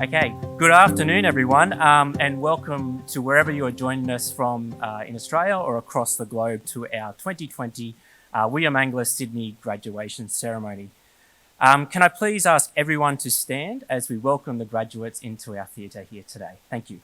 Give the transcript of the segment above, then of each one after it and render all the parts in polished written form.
Okay, good afternoon everyone, and welcome to wherever you are joining us from in Australia or across the globe to our 2020 William Angliss Sydney graduation ceremony. Can I please ask everyone to stand as we welcome the graduates into our theatre here today? Thank you.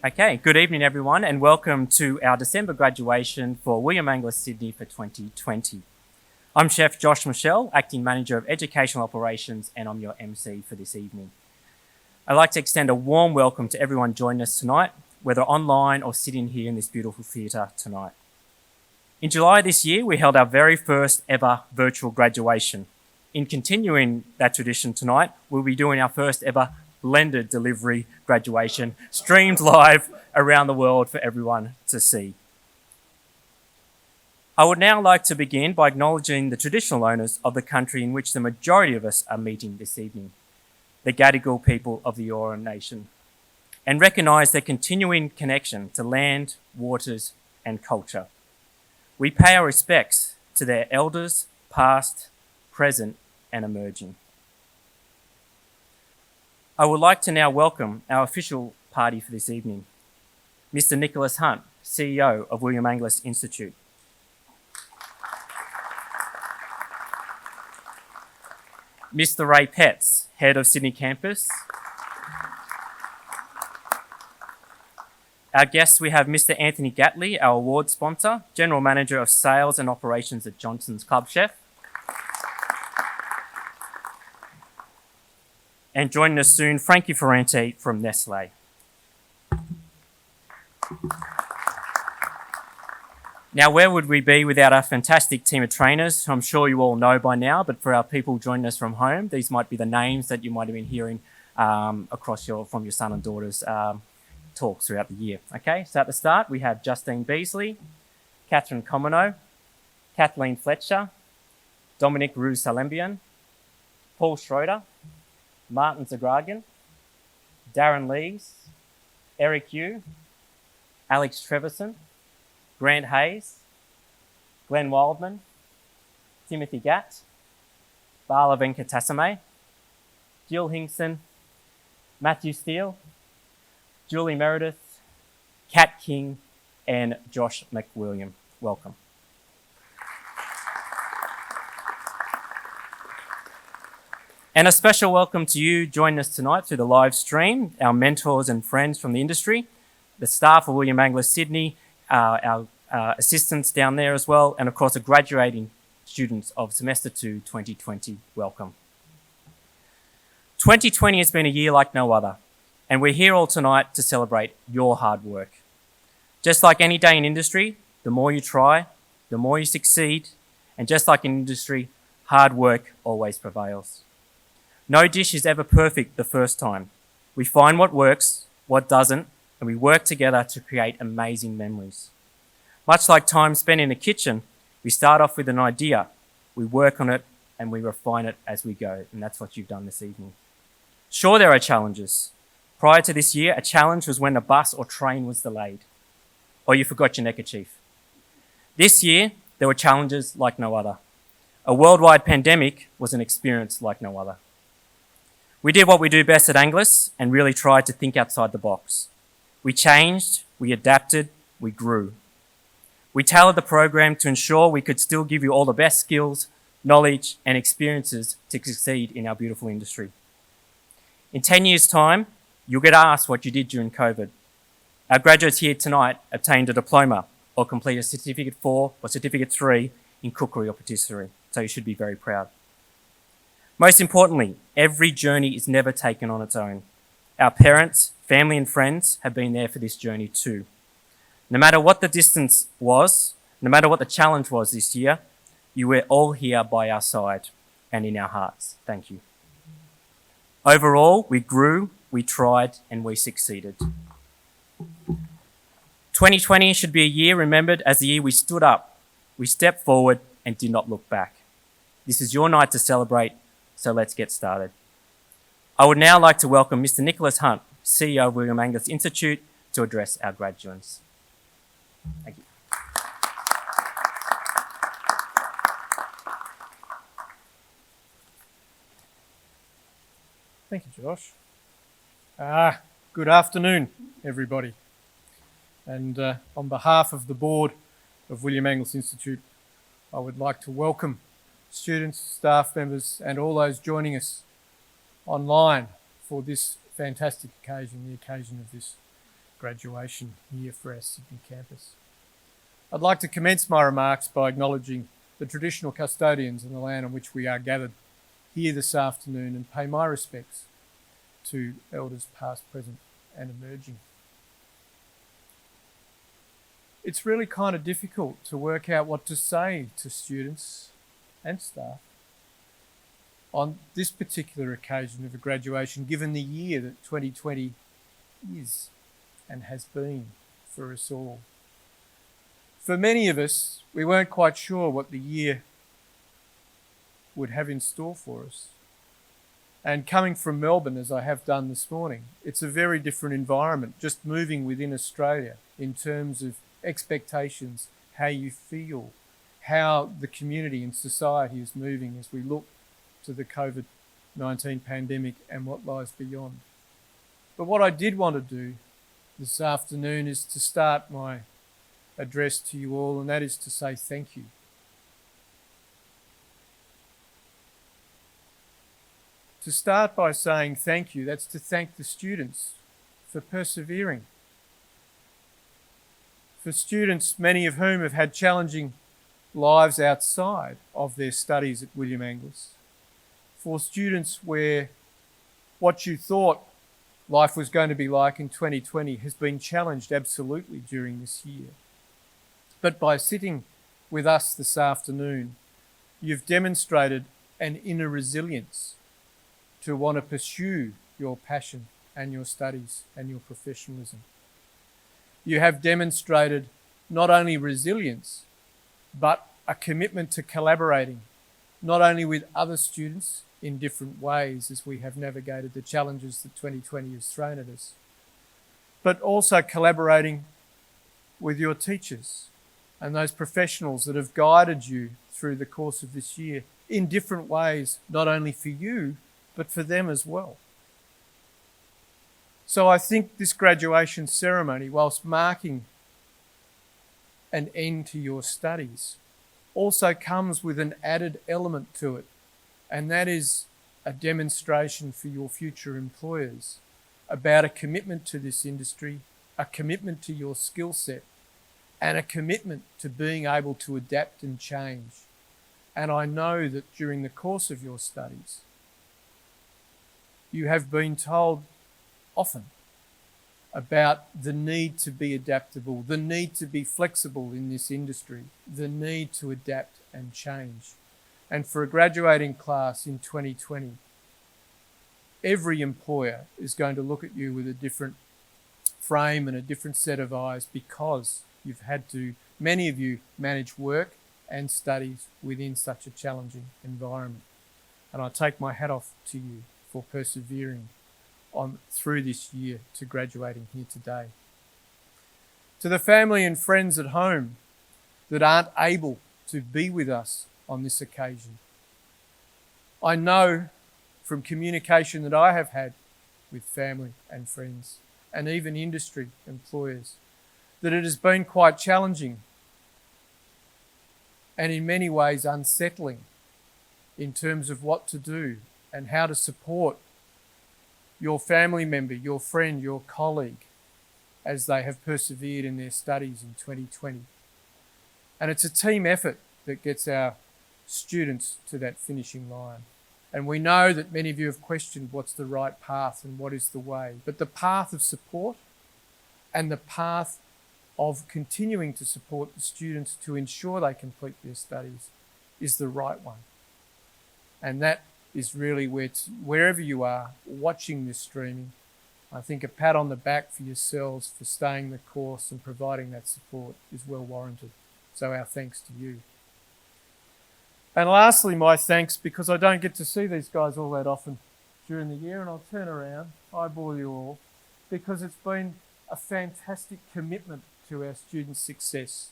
Okay, good evening everyone and welcome to our December graduation for William Angliss Sydney for 2020. I'm Chef Josh Michelle, Acting Manager of Educational Operations, and I'm your MC for this evening. I'd like to extend a warm welcome to everyone joining us tonight, whether online or sitting here in this beautiful theatre tonight. In July this year, we held our very first ever virtual graduation. In continuing that tradition tonight, we'll be doing our first ever blended delivery graduation, streamed live around the world for everyone to see. I would now like to begin by acknowledging the traditional owners of the country in which the majority of us are meeting this evening, the Gadigal people of the Eora Nation, and recognise their continuing connection to land, waters, and culture. We pay our respects to their elders, past, present, and emerging. I would like to now welcome our official party for this evening, Mr. Nicholas Hunt, CEO of William Angliss Institute. Mr. Ray Petts, Head of Sydney Campus. Our guests, we have Mr. Anthony Gatley, our award sponsor, General Manager of Sales and Operations at Johnson's Club Chef. And joining us soon, Frankie Ferrante from Nestle. Now, where would we be without our fantastic team of trainers, who I'm sure you all know by now, but for our people joining us from home, these might be the names that you might have been hearing from your son and daughter's talks throughout the year. Okay, so at the start, we have Justine Beasley, Catherine Comino, Kathleen Fletcher, Dominic Roux-Salembian, Paul Schroeder, Martin Zagragan, Darren Lees, Eric Yu, Alex Treverson, Grant Hayes, Glenn Wildman, Timothy Gatt, Bala Venkatasame, Jill Hinkson, Matthew Steele, Julie Meredith, Kat King, and Josh McWilliam. Welcome. And a special welcome to you joining us tonight through the live stream, our mentors and friends from the industry, the staff of William Angliss Sydney, our assistants down there as well, and of course the graduating students of Semester 2 2020. Welcome. 2020 has been a year like no other, and we're here all tonight to celebrate your hard work. Just like any day in industry, the more you try, the more you succeed, and just like in industry, hard work always prevails. No dish is ever perfect the first time. We find what works, what doesn't, and we work together to create amazing memories. Much like time spent in a kitchen, we start off with an idea, we work on it, and we refine it as we go, and that's what you've done this evening. Sure, there are challenges. Prior to this year, a challenge was when a bus or train was delayed, or you forgot your neckerchief. This year, there were challenges like no other. A worldwide pandemic was an experience like no other. We did what we do best at Angliss and really tried to think outside the box. We changed, we adapted, we grew. We tailored the program to ensure we could still give you all the best skills, knowledge, and experiences to succeed in our beautiful industry. In 10 years' time, you'll get asked what you did during COVID. Our graduates here tonight obtained a diploma or completed a Certificate 4 or Certificate 3 in Cookery or Patisserie, so you should be very proud. Most importantly, every journey is never taken on its own. Our parents, family and friends have been there for this journey too. No matter what the distance was, no matter what the challenge was this year, you were all here by our side and in our hearts. Thank you. Overall, we grew, we tried, and we succeeded. 2020 should be a year remembered as the year we stood up, we stepped forward, and did not look back. This is your night to celebrate, so let's get started. I would now like to welcome Mr. Nicholas Hunt, CEO of William Angliss Institute, to address our graduates. Thank you. Thank you, Josh. Good afternoon, everybody. And on behalf of the board of William Angliss Institute, I would like to welcome students, staff members, and all those joining us online for this fantastic occasion, the occasion of this graduation year for our Sydney campus. I'd like to commence my remarks by acknowledging the traditional custodians of the land on which we are gathered here this afternoon and pay my respects to elders past, present, and emerging. It's really kind of difficult to work out what to say to students and staff on this particular occasion of a graduation, given the year that 2020 is and has been for us all. For many of us, we weren't quite sure what the year would have in store for us. And coming from Melbourne, as I have done this morning, it's a very different environment, just moving within Australia in terms of expectations, how you feel, how the community and society is moving as we look to the COVID-19 pandemic and what lies beyond. But what I did want to do this afternoon is to start my address to you all, and that is to say thank you. To start by saying thank you, that's to thank the students for persevering. For students, many of whom have had challenging lives outside of their studies at William Angliss. For students where what you thought life was going to be like in 2020 has been challenged absolutely during this year. But by sitting with us this afternoon, you've demonstrated an inner resilience to want to pursue your passion and your studies and your professionalism. You have demonstrated not only resilience, but a commitment to collaborating, not only with other students in different ways as we have navigated the challenges that 2020 has thrown at us, but also collaborating with your teachers and those professionals that have guided you through the course of this year in different ways, not only for you, but for them as well. So I think this graduation ceremony, whilst marking an end to your studies, also comes with an added element to it, and that is a demonstration for your future employers about a commitment to this industry, a commitment to your skill set, and a commitment to being able to adapt and change. And I know that during the course of your studies, you have been told often about the need to be adaptable, the need to be flexible in this industry, the need to adapt and change. And for a graduating class in 2020, every employer is going to look at you with a different frame and a different set of eyes because you've had to, many of you, manage work and studies within such a challenging environment. And I take my hat off to you for persevering on through this year to graduating here today. To the family and friends at home that aren't able to be with us on this occasion, I know from communication that I have had with family and friends, and even industry employers, that it has been quite challenging and in many ways unsettling in terms of what to do and how to support your family member, your friend, your colleague as they have persevered in their studies in 2020. And it's a team effort that gets our students to that finishing line. And we know that many of you have questioned what's the right path and what is the way. But the path of support and the path of continuing to support the students to ensure they complete their studies is the right one. And that is really wherever you are watching this streaming, I think a pat on the back for yourselves for staying the course and providing that support is well warranted. So our thanks to you. And lastly, my thanks, because I don't get to see these guys all that often during the year, and I'll turn around, eyeball you all, because it's been a fantastic commitment to our students' success.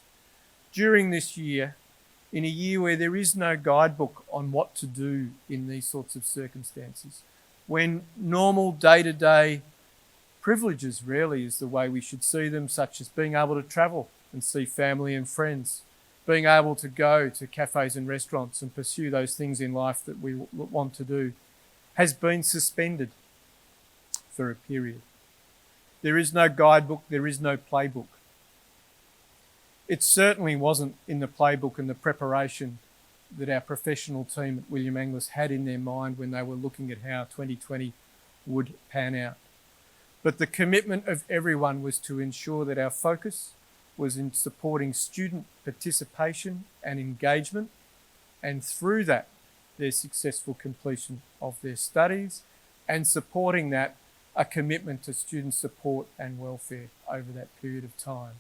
During this year, in a year where there is no guidebook on what to do in these sorts of circumstances, when normal day-to-day privileges really is the way we should see them, such as being able to travel and see family and friends, being able to go to cafes and restaurants and pursue those things in life that we want to do, has been suspended for a period. There is no guidebook, there is no playbook. It certainly wasn't in the playbook and the preparation that our professional team at William Angliss had in their mind when they were looking at how 2020 would pan out. But the commitment of everyone was to ensure that our focus was in supporting student participation and engagement, and through that, their successful completion of their studies, and supporting that, a commitment to student support and welfare over that period of time.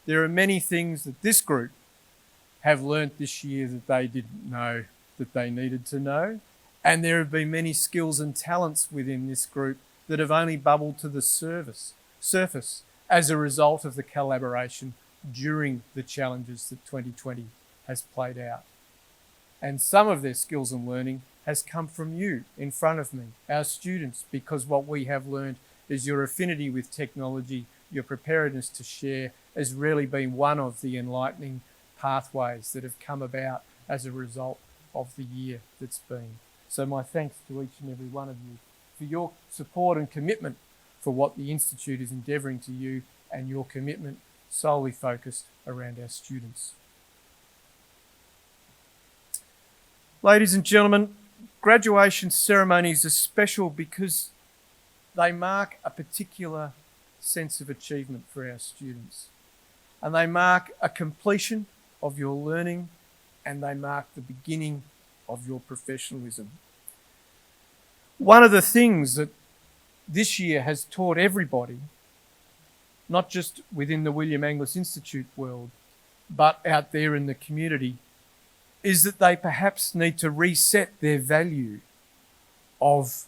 There are many things that this group have learnt this year that they didn't know that they needed to know, and there have been many skills and talents within this group that have only bubbled to the surface as a result of the collaboration during the challenges that 2020 has played out. And some of their skills and learning has come from you in front of me, our students, because what we have learned is your affinity with technology, your preparedness to share has really been one of the enlightening pathways that have come about as a result of the year that's been. So my thanks to each and every one of you for your support and commitment for what the Institute is endeavouring to you, and your commitment solely focused around our students. Ladies and gentlemen, graduation ceremonies are special because they mark a particular sense of achievement for our students. And they mark a completion of your learning, and they mark the beginning of your professionalism. One of the things that this year has taught everybody, not just within the William Angliss Institute world, but out there in the community, is that they perhaps need to reset their value of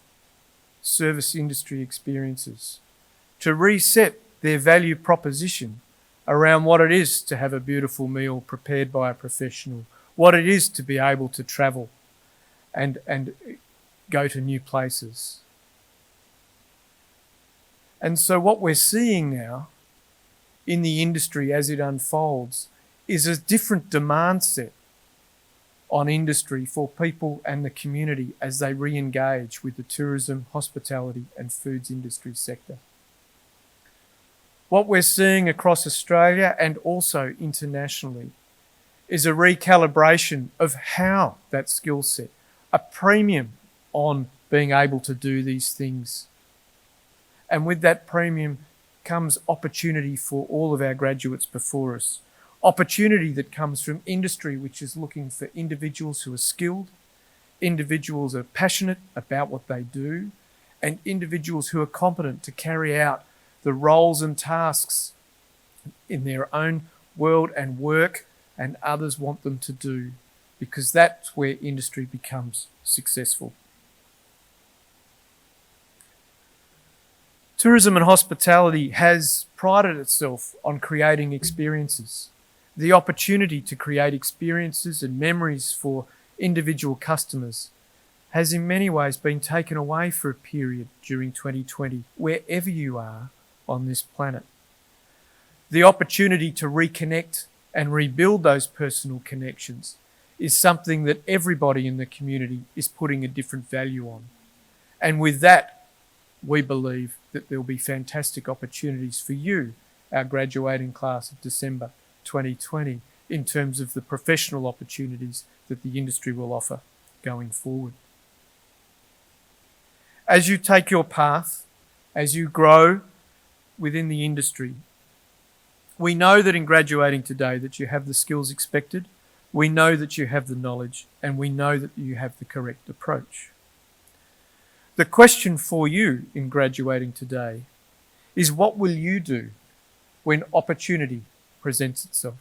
service industry experiences, to reset their value proposition around what it is to have a beautiful meal prepared by a professional, what it is to be able to travel and go to new places. And so what we're seeing now in the industry as it unfolds is a different demand set on industry for people and the community as they re-engage with the tourism, hospitality and foods industry sector. What we're seeing across Australia and also internationally is a recalibration of how that skill set, a premium on being able to do these things. And with that premium comes opportunity for all of our graduates before us. Opportunity that comes from industry, which is looking for individuals who are skilled, individuals who are passionate about what they do, and individuals who are competent to carry out the roles and tasks in their own world and work and others want them to do, because that's where industry becomes successful. Tourism and hospitality has prided itself on creating experiences. The opportunity to create experiences and memories for individual customers has in many ways been taken away for a period during 2020, wherever you are on this planet. The opportunity to reconnect and rebuild those personal connections is something that everybody in the community is putting a different value on. And with that, we believe that there will be fantastic opportunities for you, our graduating class of December 2020, in terms of the professional opportunities that the industry will offer going forward. As you take your path, as you grow within the industry, we know that in graduating today that you have the skills expected, we know that you have the knowledge, and we know that you have the correct approach. The question for you in graduating today is, what will you do when opportunity presents itself?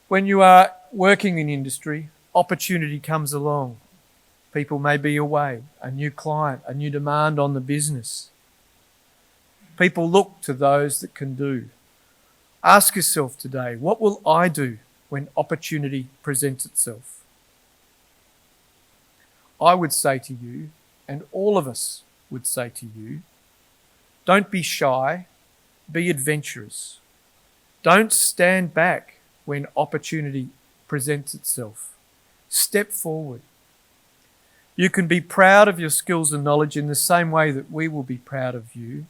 When you are working in industry, opportunity comes along. People may be away, a new client, a new demand on the business. People look to those that can do. Ask yourself today, what will I do when opportunity presents itself? I would say to you, and all of us would say to you, don't be shy, be adventurous. Don't stand back when opportunity presents itself. Step forward. You can be proud of your skills and knowledge in the same way that we will be proud of you,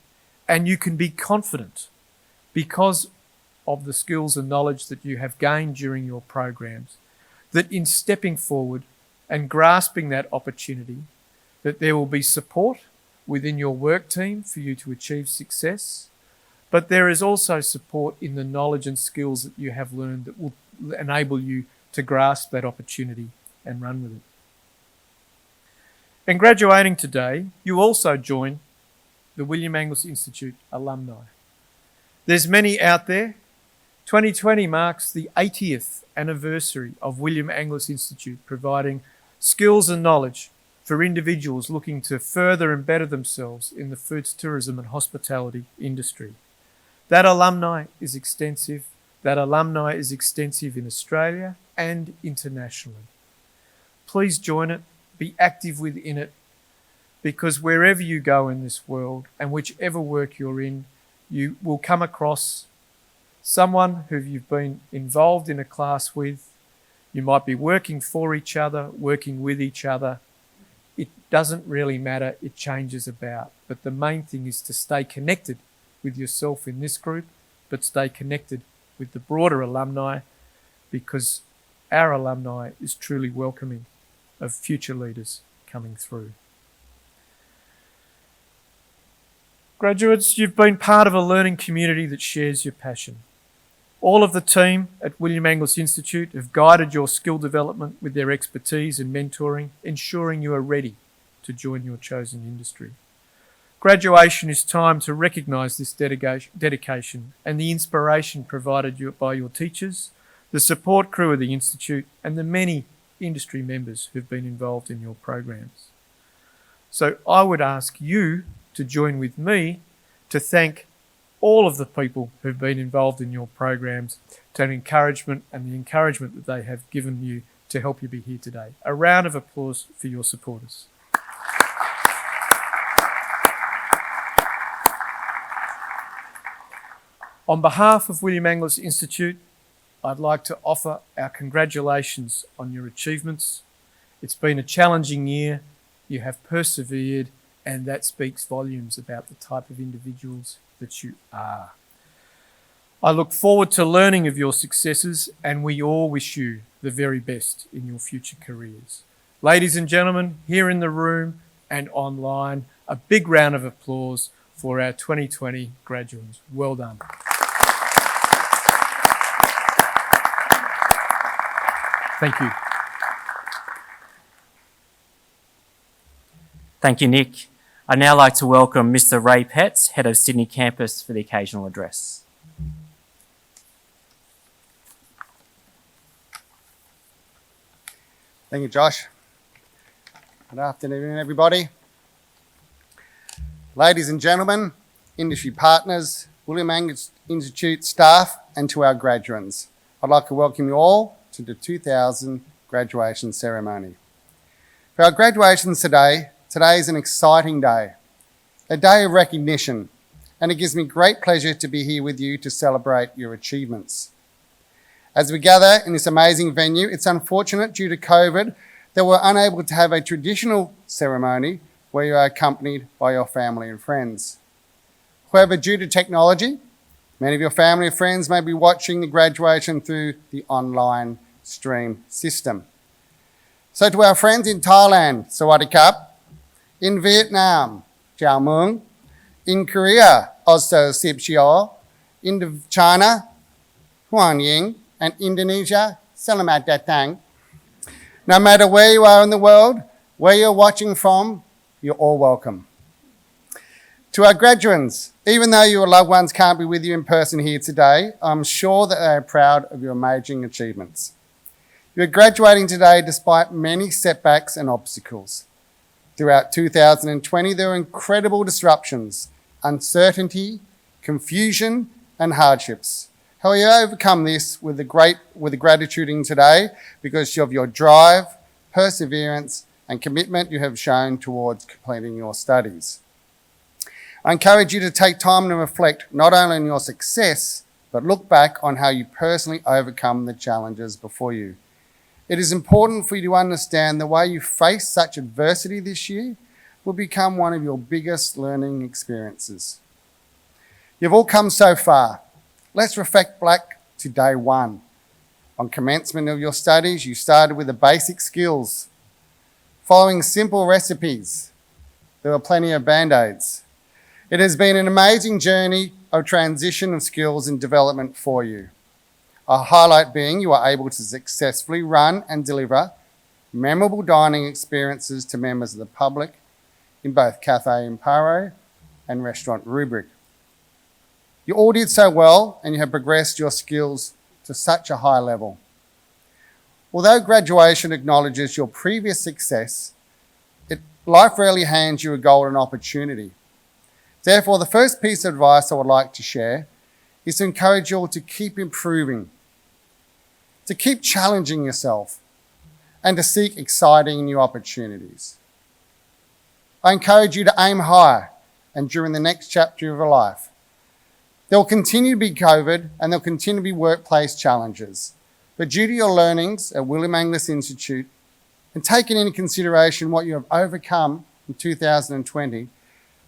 and you can be confident because of the skills and knowledge that you have gained during your programs, that in stepping forward and grasping that opportunity, that there will be support within your work team for you to achieve success, but there is also support in the knowledge and skills that you have learned that will enable you to grasp that opportunity and run with it. In graduating today, you also join the William Angliss Institute alumni. There's many out there. 2020 marks the 80th anniversary of William Angliss Institute, providing skills and knowledge for individuals looking to further and better themselves in the foods, tourism and hospitality industry. That alumni is extensive. That alumni is extensive in Australia and internationally. Please join it, be active within it, because wherever you go in this world and whichever work you're in, you will come across someone who you've been involved in a class with. You might be working for each other, working with each other. It doesn't really matter, it changes about. But the main thing is to stay connected with yourself in this group, but stay connected with the broader alumni, because our alumni is truly welcoming of future leaders coming through. Graduates, you've been part of a learning community that shares your passion. All of the team at William Angliss Institute have guided your skill development with their expertise and mentoring, ensuring you are ready to join your chosen industry. Graduation is time to recognise this dedication and the inspiration provided by your teachers, the support crew of the Institute, and the many industry members who've been involved in your programs. So I would ask you to join with me to thank all of the people who've been involved in your programs, to encouragement and the encouragement that they have given you to help you be here today. A round of applause for your supporters. On behalf of William Angliss Institute, I'd like to offer our congratulations on your achievements. It's been a challenging year. You have persevered, and that speaks volumes about the type of individuals that you are. I look forward to learning of your successes, and we all wish you the very best in your future careers. Ladies and gentlemen, here in the room and online, a big round of applause for our 2020 graduates. Well done. Thank you. Thank you, Nick. I'd now like to welcome Mr. Ray Petts, Head of Sydney Campus, for the occasional address. Thank you, Josh. Good afternoon, everybody. Ladies and gentlemen, industry partners, William Angliss Institute staff, and to our graduates, I'd like to welcome you all to the graduation ceremony. For our graduations today is an exciting day, a day of recognition, and it gives me great pleasure to be here with you to celebrate your achievements. As we gather in this amazing venue, it's unfortunate due to COVID that we're unable to have a traditional ceremony where you are accompanied by your family and friends. However, due to technology, many of your family and friends may be watching the graduation through the online stream system. So to our friends in Thailand, Sawadee Kap, in Vietnam, Chào Mừng, in Korea, also Sip Chio, in China, Huan Ying, and Indonesia, Selamat Datang. No matter where you are in the world, where you're watching from, you're all welcome. To our graduates, even though your loved ones can't be with you in person here today, I'm sure that they are proud of your amazing achievements. You're graduating today despite many setbacks and obstacles. Throughout 2020, there were incredible disruptions, uncertainty, confusion, and hardships. How you overcome this with the gratitude in today because of your drive, perseverance, and commitment you have shown towards completing your studies. I encourage you to take time to reflect not only on your success, but look back on how you personally overcome the challenges before you. It is important for you to understand the way you face such adversity this year will become one of your biggest learning experiences. You've all come so far. Let's reflect back to day one. On commencement of your studies, you started with the basic skills, following simple recipes. There were plenty of Band-Aids. It has been an amazing journey of transition of skills and development for you. A highlight being you are able to successfully run and deliver memorable dining experiences to members of the public in both Cafe Imparo and Restaurant Rubric. You all did so well and you have progressed your skills to such a high level. Although graduation acknowledges your previous success, life rarely hands you a golden opportunity. Therefore, the first piece of advice I would like to share is to encourage you all to keep improving, to keep challenging yourself, and to seek exciting new opportunities. I encourage you to aim high, and during the next chapter of your life, there will continue to be COVID and there will continue to be workplace challenges. But due to your learnings at William Angliss Institute and taking into consideration what you have overcome in 2020,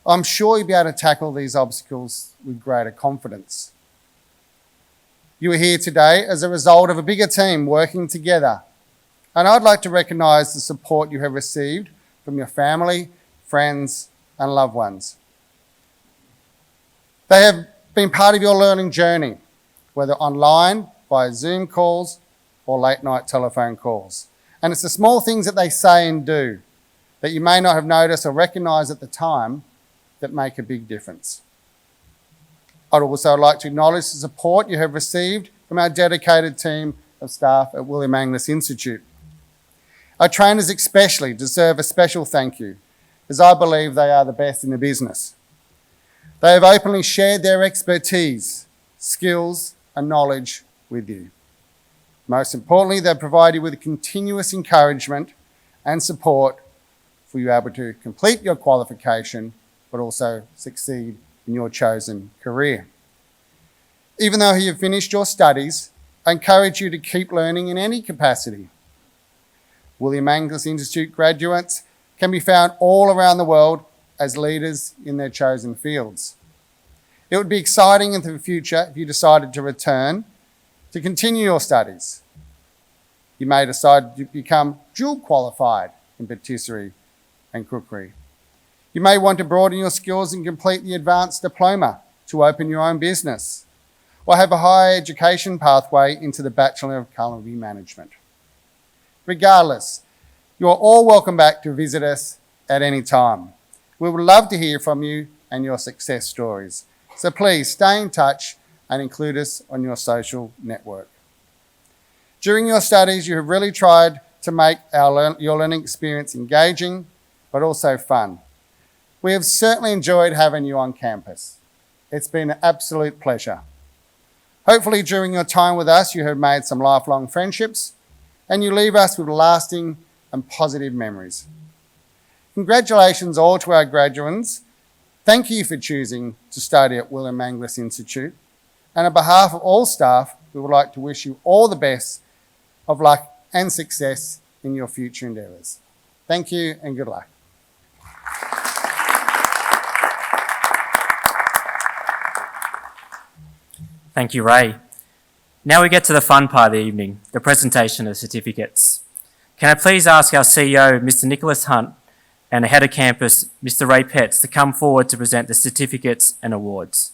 I'm sure you'll be able to tackle these obstacles with greater confidence. You are here today as a result of a bigger team working together. And I'd like to recognise the support you have received from your family, friends, and loved ones. They have been part of your learning journey, whether online, via Zoom calls, or late night telephone calls. And it's the small things that they say and do that you may not have noticed or recognised at the time that make a big difference. I'd also like to acknowledge the support you have received from our dedicated team of staff at William Angliss Institute. Our trainers especially deserve a special thank you, as I believe they are the best in the business. They have openly shared their expertise, skills, and knowledge with you. Most importantly, they provide you with continuous encouragement and support for you able to complete your qualification, but also succeed in your chosen career. Even though you have finished your studies, I encourage you to keep learning in any capacity. William Angliss Institute graduates can be found all around the world as leaders in their chosen fields. It would be exciting in the future if you decided to return to continue your studies. You may decide to become dual qualified in patisserie and cookery. You may want to broaden your skills and complete the advanced diploma to open your own business, or have a higher education pathway into the Bachelor of Culinary Management. Regardless, you are all welcome back to visit us at any time. We would love to hear from you and your success stories. So please stay in touch and include us on your social network. During your studies, you have really tried to make your learning experience engaging, but also fun. We have certainly enjoyed having you on campus. It's been an absolute pleasure. Hopefully during your time with us, you have made some lifelong friendships and you leave us with lasting and positive memories. Congratulations all to our graduates. Thank you for choosing to study at William Angliss Institute. And on behalf of all staff, we would like to wish you all the best of luck and success in your future endeavours. Thank you and good luck. Thank you, Ray. Now we get to the fun part of the evening, the presentation of certificates. Can I please ask our CEO, Mr. Nicholas Hunt, and the Head of Campus, Mr. Ray Petts, to come forward to present the certificates and awards.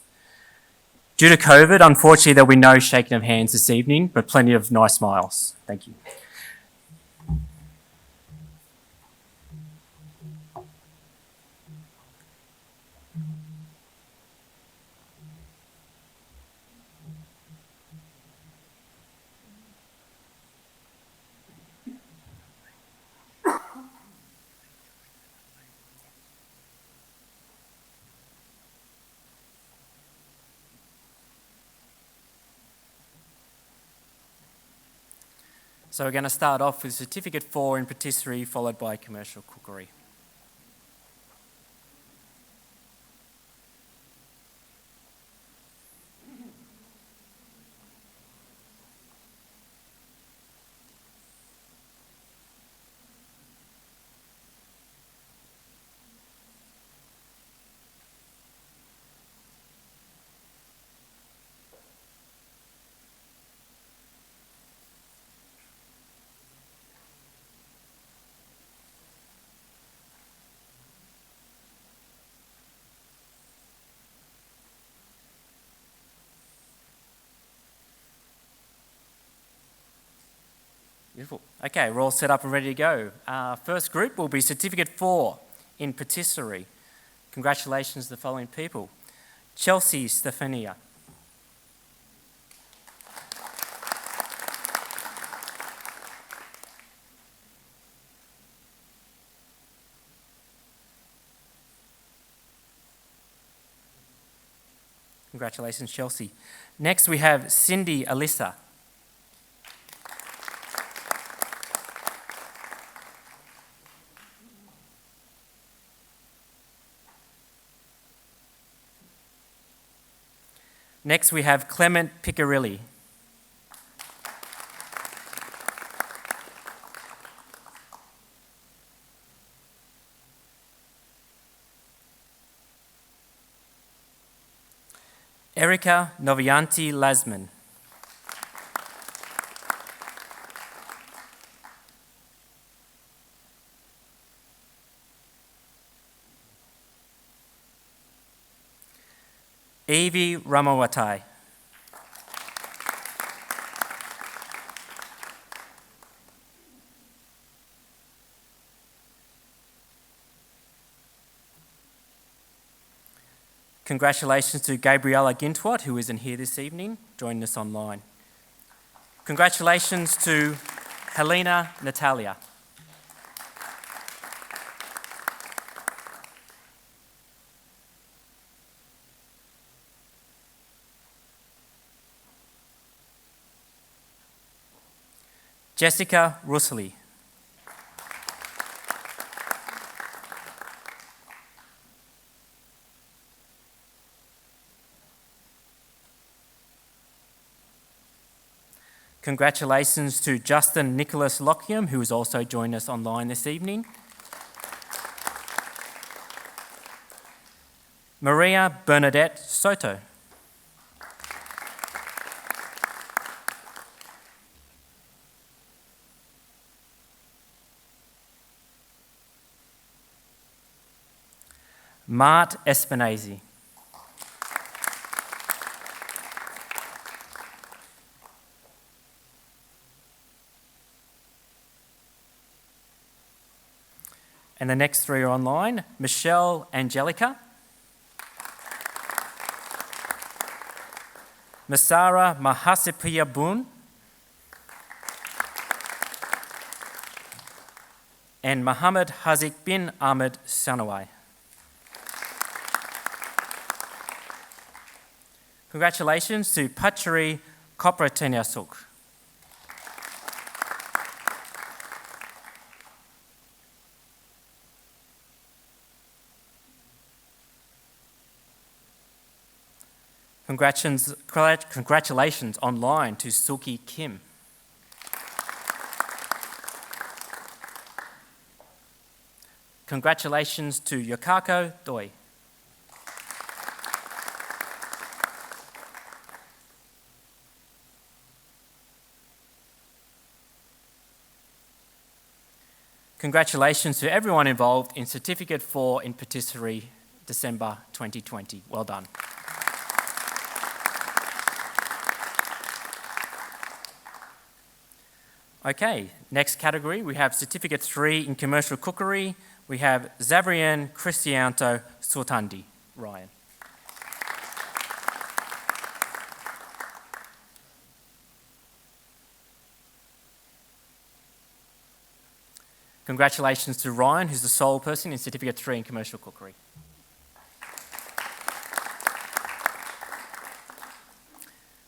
Due to COVID, unfortunately, there'll be no shaking of hands this evening, but plenty of nice smiles. Thank you. So we're going to start off with Certificate 4 in Patisserie, followed by Commercial Cookery. Beautiful. Okay, we're all set up and ready to go. First group will be Certificate 4 in Patisserie. Congratulations to the following people. Chelsea Stefania. Congratulations, Chelsea. Next we have Cindy Alyssa. Next, we have Clement Piccirilli. Erika Novianti Lasman. Evie Ramawatai. Congratulations to Gabriella Gintwat, who isn't here this evening, joining us online. Congratulations to Helena Natalia. Jessica Russely. Congratulations to Justin Nicholas Lockham, who has also joined us online this evening. Maria Bernadette Soto. Mart Espinazi. And the next three are online. Michelle Angelica. Masara Mahasipia Boon. And Muhammad Hazik bin Ahmed Sanawai. Congratulations to Patisserie Kopratinyasuk. Congratulations online to Suki Kim. Congratulations to Yokako Doi. Congratulations to everyone involved in Certificate 4 in Patisserie, December 2020. Well done. Okay, next category, we have Certificate 3 in Commercial Cookery. We have Zavrian Cristianto Sortandi. Ryan. Congratulations to Ryan, who's the sole person in Certificate 3 in Commercial Cookery.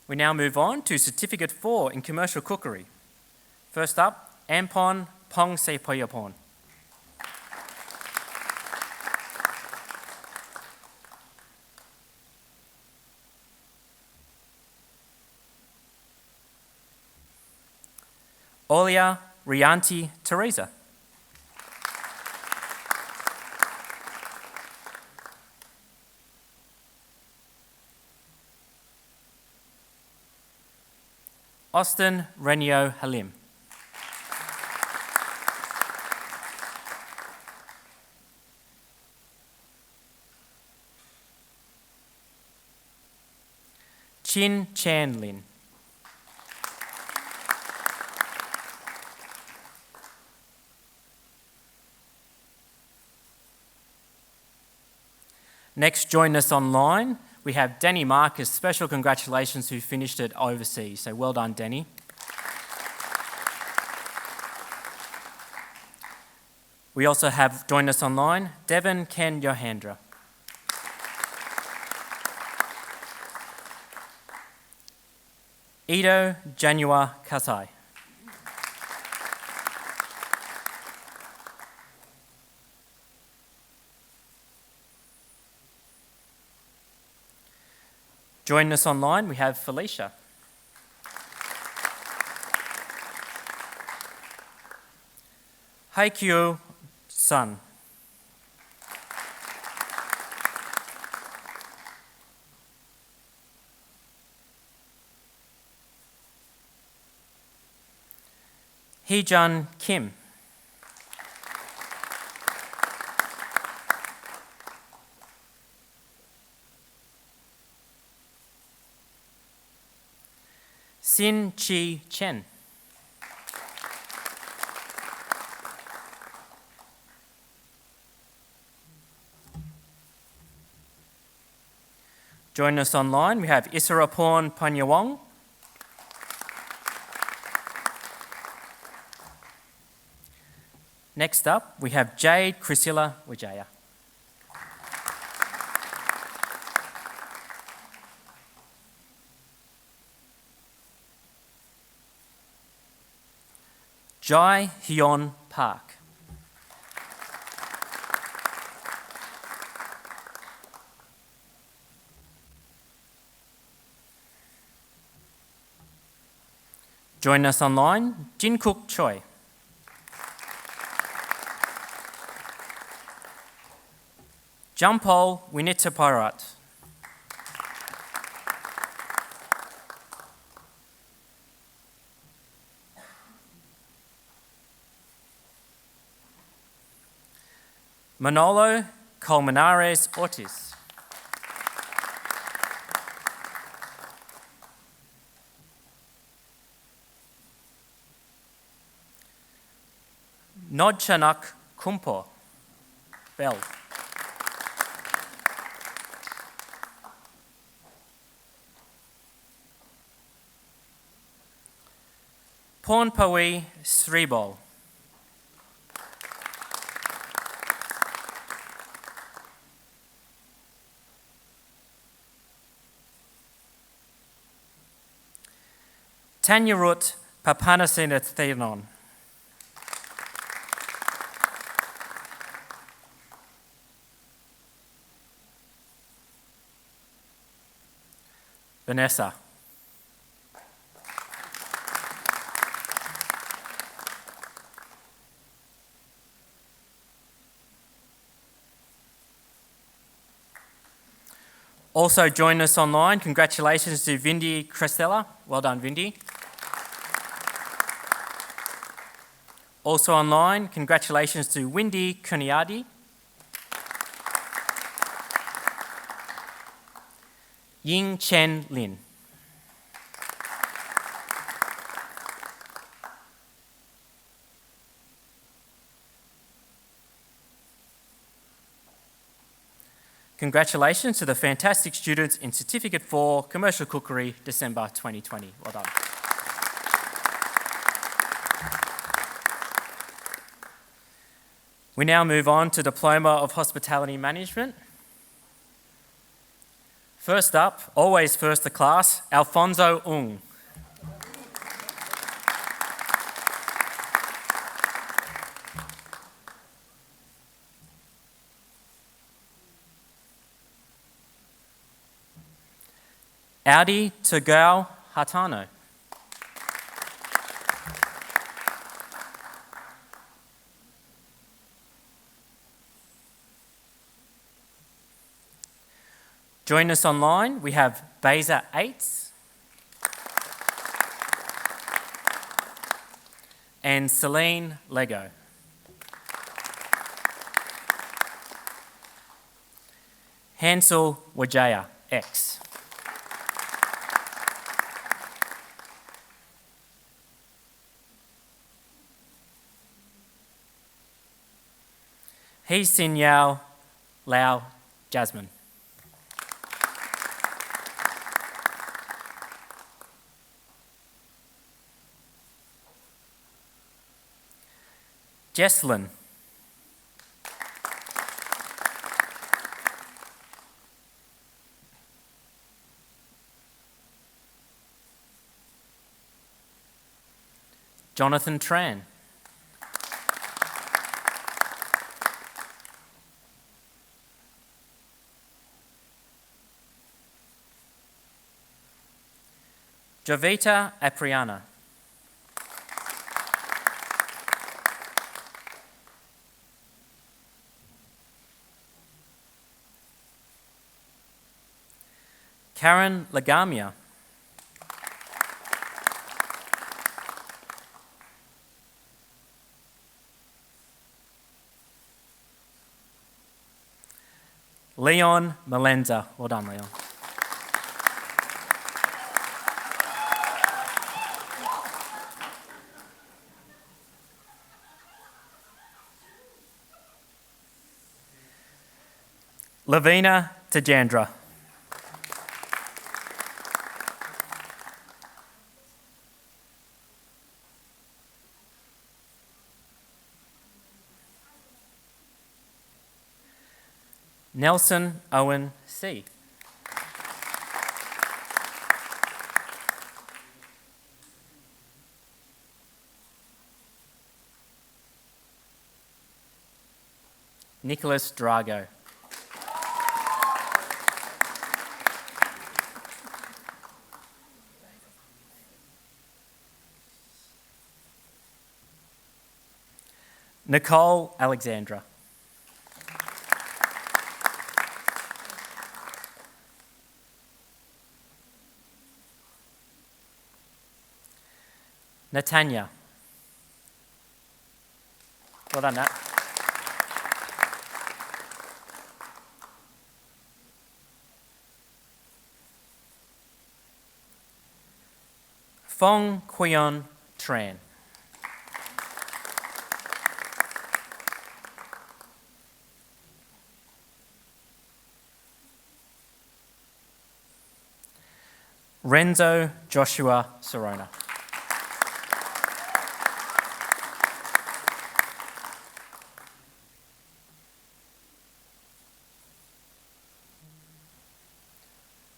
We now move on to Certificate 4 in Commercial Cookery. First up, Ampon Pong Se Poyapon. Olia Rianti Teresa. Austin Renio Halim. Chin Chan Lin. Next, join us online. We have Danny Marcus. Special congratulations who finished it overseas. So well done, Danny. We also have, join us online, Devon Ken Yohandra. Ido Janua Kasai. Join us online, we have Felicia. Haikyu Sun. Heejun Kim. Sin Chi Chen. Join us online. We have Isaraporn Panyawong. Next up, we have Jade Priscilla Wijaya. Jai Hyun Park. Join us online, Jinkuk Choi. Jampol Winitaparat. Manolo Colmenares Ortiz. Nodchanak Kumpo. Bell. Pornpawi Sribol. Tanyarut Papanasinathanon. Vanessa. Also join us online. Congratulations to Vindy Crestella. Well done, Vindy. Also online, congratulations to Windy Kuniadi. Ying Chen Lin. Congratulations to the fantastic students in Certificate 4 Commercial Cookery, December 2020. Well done. We now move on to Diploma of Hospitality Management. First up, always first to class, Alfonso Ung. Audi Tagau Hatano. Join us online. We have Beza Eights and Celine Lego. Hansel Wajaya X. He Sin Yao Lao Jasmine. Jesslyn. Jonathan Tran. Jovita Apriana. Karen Lagamia. Leon Malenza. Well done, Leon. Lavina Tajandra. Nelson Owen C. Nicholas Drago. Nicole Alexandra. Natanya. Well done, Nat. Fong Quion Tran. Renzo Joshua Sorona.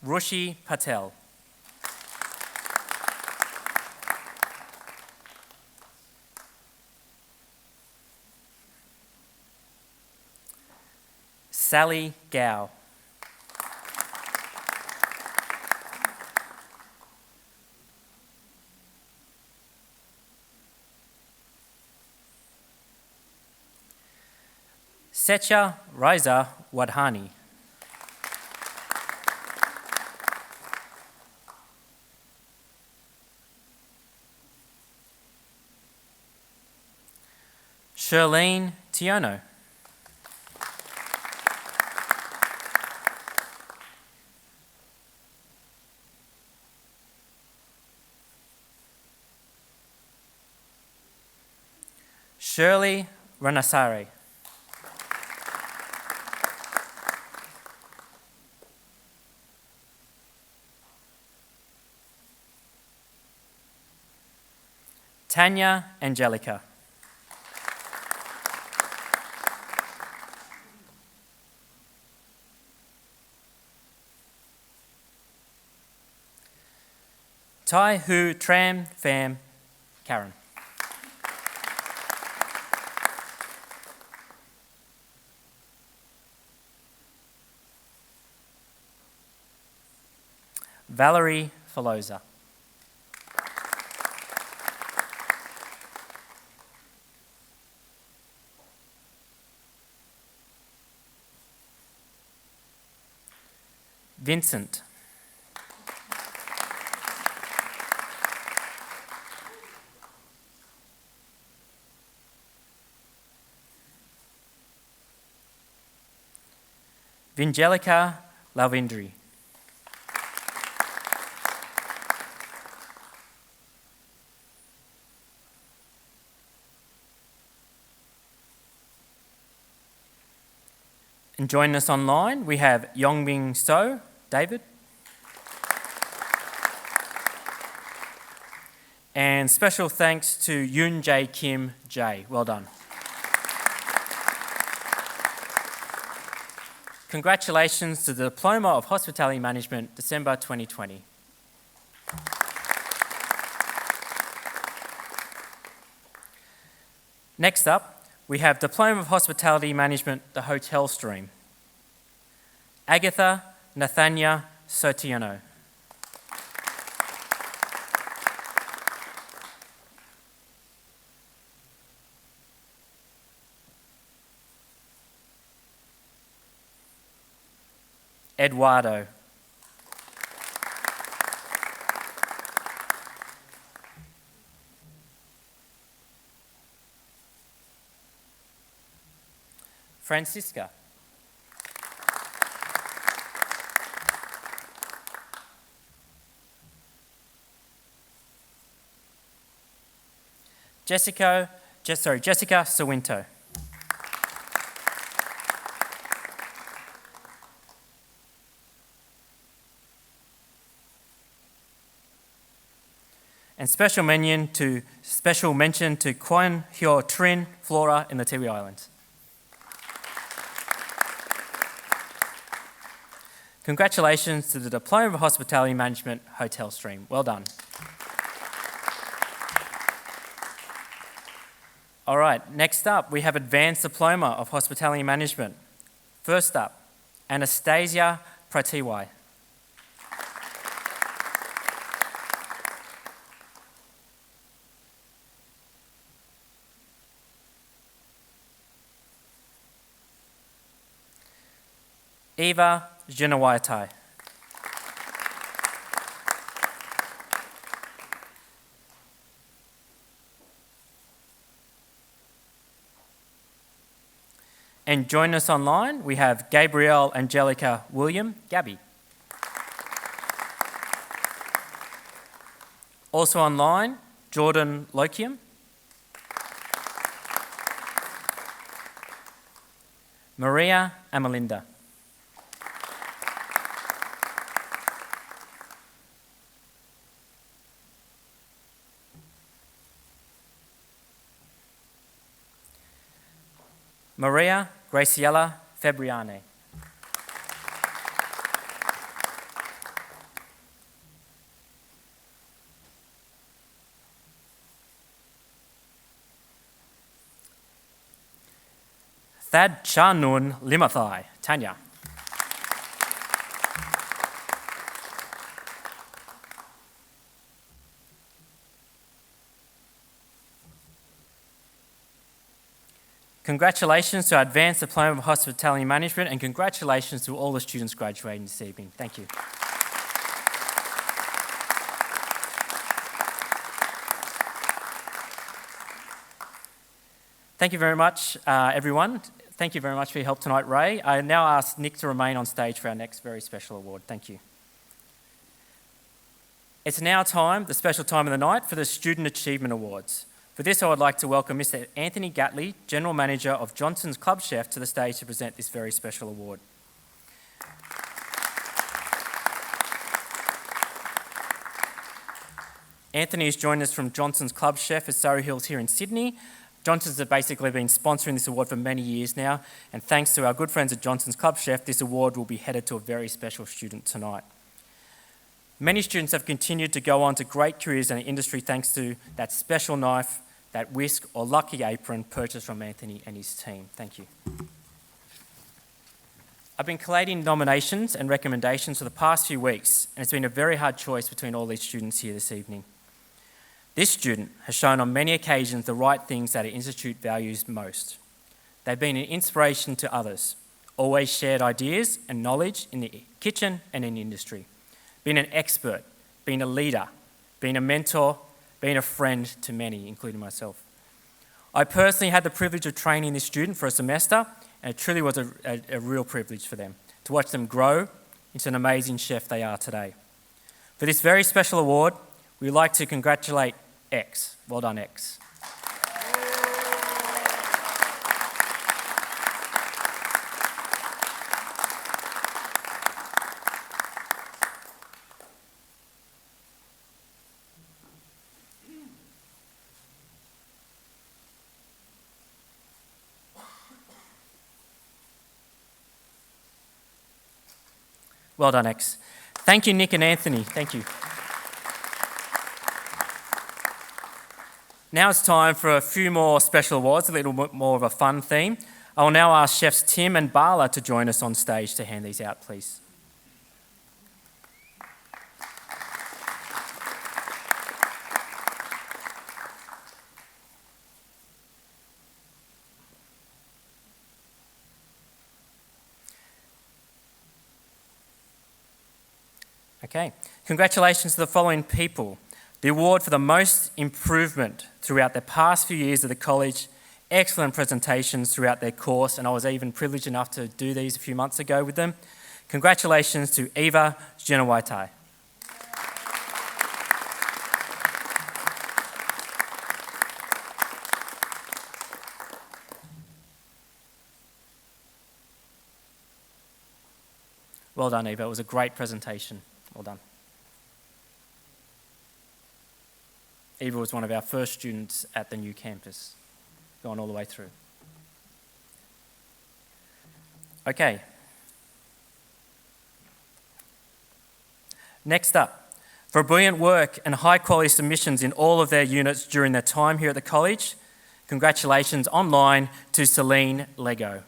Rushi Patel. Sally Gao. Secha Riza Wadhani. Shirlene Tiono. Shirley Ranasare. Tanya Angelica. Tai Hu Tram Pham Karen. Valerie Filosa. Vincent. Vingelica Lavindri. And joining us online, we have Yongbing So, David. And special thanks to Yoon Jae Kim Jae. Well done. Congratulations to the Diploma of Hospitality Management, December 2020. Next up, we have Diploma of Hospitality Management, the Hotel Stream. Agatha Nathania Sotiano. Eduardo. Francisca. Jessica Sawinto. And special mention to Kwan Hyo Trin Flora in the Tiwi Islands. Congratulations to the Diploma of Hospitality Management Hotel Stream. Well done. All right, next up, we have Advanced Diploma of Hospitality Management. First up, Anastasia Pratiwai. Eva Jinawaitai. And join us online, we have Gabrielle Angelica William, Gabby. Also online, Jordan Lokium. Maria Amalinda. Maria Graciela Fabriane. Thad Chanun Limathai, Tanya. Congratulations to our Advanced Diploma of Hospitality Management, and congratulations to all the students graduating this evening. Thank you. Thank you very much, everyone. Thank you very much for your help tonight, Ray. I now ask Nick to remain on stage for our next very special award. Thank you. It's now time, the special time of the night, for the Student Achievement Awards. For this, I would like to welcome Mr. Anthony Gatley, General Manager of Johnson's Club Chef, to the stage to present this very special award. Anthony has joined us from Johnson's Club Chef at Surrey Hills here in Sydney. Johnson's have basically been sponsoring this award for many years now, and thanks to our good friends at Johnson's Club Chef, this award will be headed to a very special student tonight. Many students have continued to go on to great careers in the industry thanks to that special knife, that whisk or lucky apron purchased from Anthony and his team. Thank you. I've been collating nominations and recommendations for the past few weeks, and it's been a very hard choice between all these students here this evening. This student has shown on many occasions the right things that our institute values most. They've been an inspiration to others, always shared ideas and knowledge in the kitchen and in industry, been an expert, been a leader, been a mentor, been a friend to many, including myself. I personally had the privilege of training this student for a semester, and it truly was a real privilege for them to watch them grow into an amazing chef they are today. For this very special award, we'd like to congratulate X. Well done, X. Well done, X. Thank you, Nick and Anthony. Thank you. Now it's time for a few more special awards, a little bit more of a fun theme. I will now ask chefs Tim and Bala to join us on stage to hand these out, please. Okay, congratulations to the following people. The award for the most improvement throughout the past few years of the college, excellent presentations throughout their course, and I was even privileged enough to do these a few months ago with them. Congratulations to Eva Genowaitai. Well done, Eva. It was a great presentation. Well done. Eva was one of our first students at the new campus, going all the way through. Okay. Next up, for brilliant work and high quality submissions in all of their units during their time here at the college, congratulations online to Celine Lego.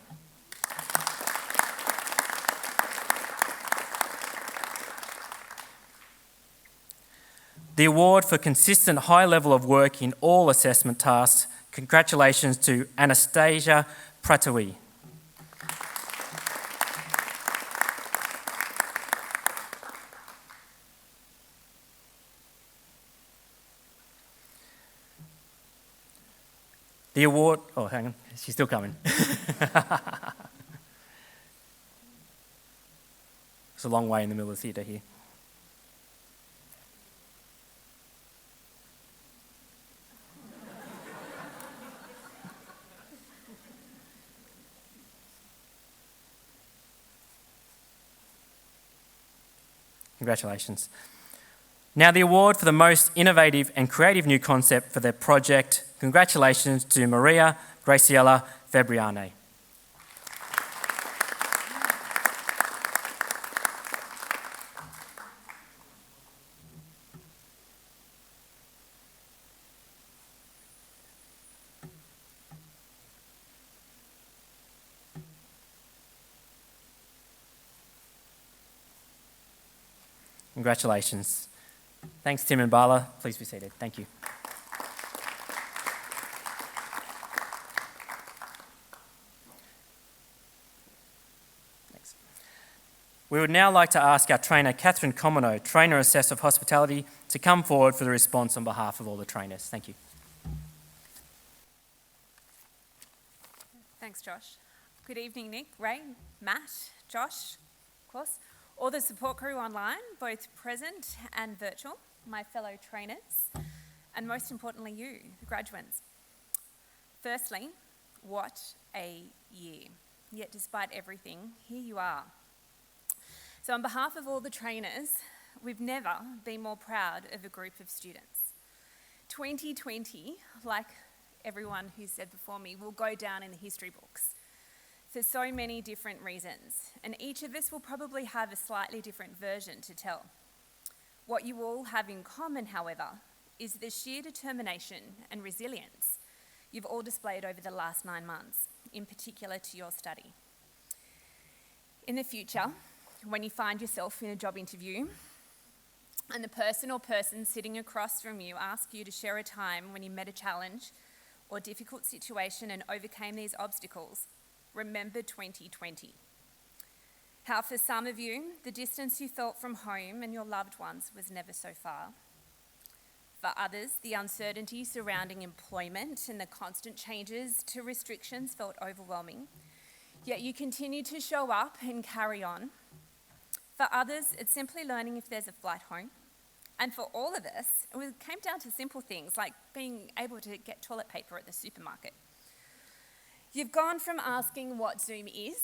The award for consistent high level of work in all assessment tasks, congratulations to Anastasia Pratui. The award, oh hang on, she's still coming. It's a long way in the middle of the theatre here. Congratulations. Now the award for the most innovative and creative new concept for their project. Congratulations to Maria Graciela Fabriane. Congratulations. Thanks, Tim and Bala. Please be seated. Thank you. We would now like to ask our trainer, Catherine Comino, Trainer Assessor of Hospitality, to come forward for the response on behalf of all the trainers. Thank you. Thanks, Josh. Good evening, Nick, Ray, Matt, Josh, of course, all the support crew online, both present and virtual, my fellow trainers, and most importantly you, the graduates. Firstly, what a year. Yet despite everything, here you are. So on behalf of all the trainers, we've never been more proud of a group of students. 2020, like everyone who said before me, will go down in the history books for so many different reasons, and each of us will probably have a slightly different version to tell. What you all have in common, however, is the sheer determination and resilience you've all displayed over the last 9 months, in particular to your study. In the future, when you find yourself in a job interview and the person or persons sitting across from you ask you to share a time when you met a challenge or difficult situation and overcame these obstacles, remember 2020. How for some of you, the distance you felt from home and your loved ones was never so far. For others, the uncertainty surrounding employment and the constant changes to restrictions felt overwhelming, yet you continued to show up and carry on. For others, it's simply learning if there's a flight home. And for all of us, it came down to simple things like being able to get toilet paper at the supermarket. You've gone from asking what Zoom is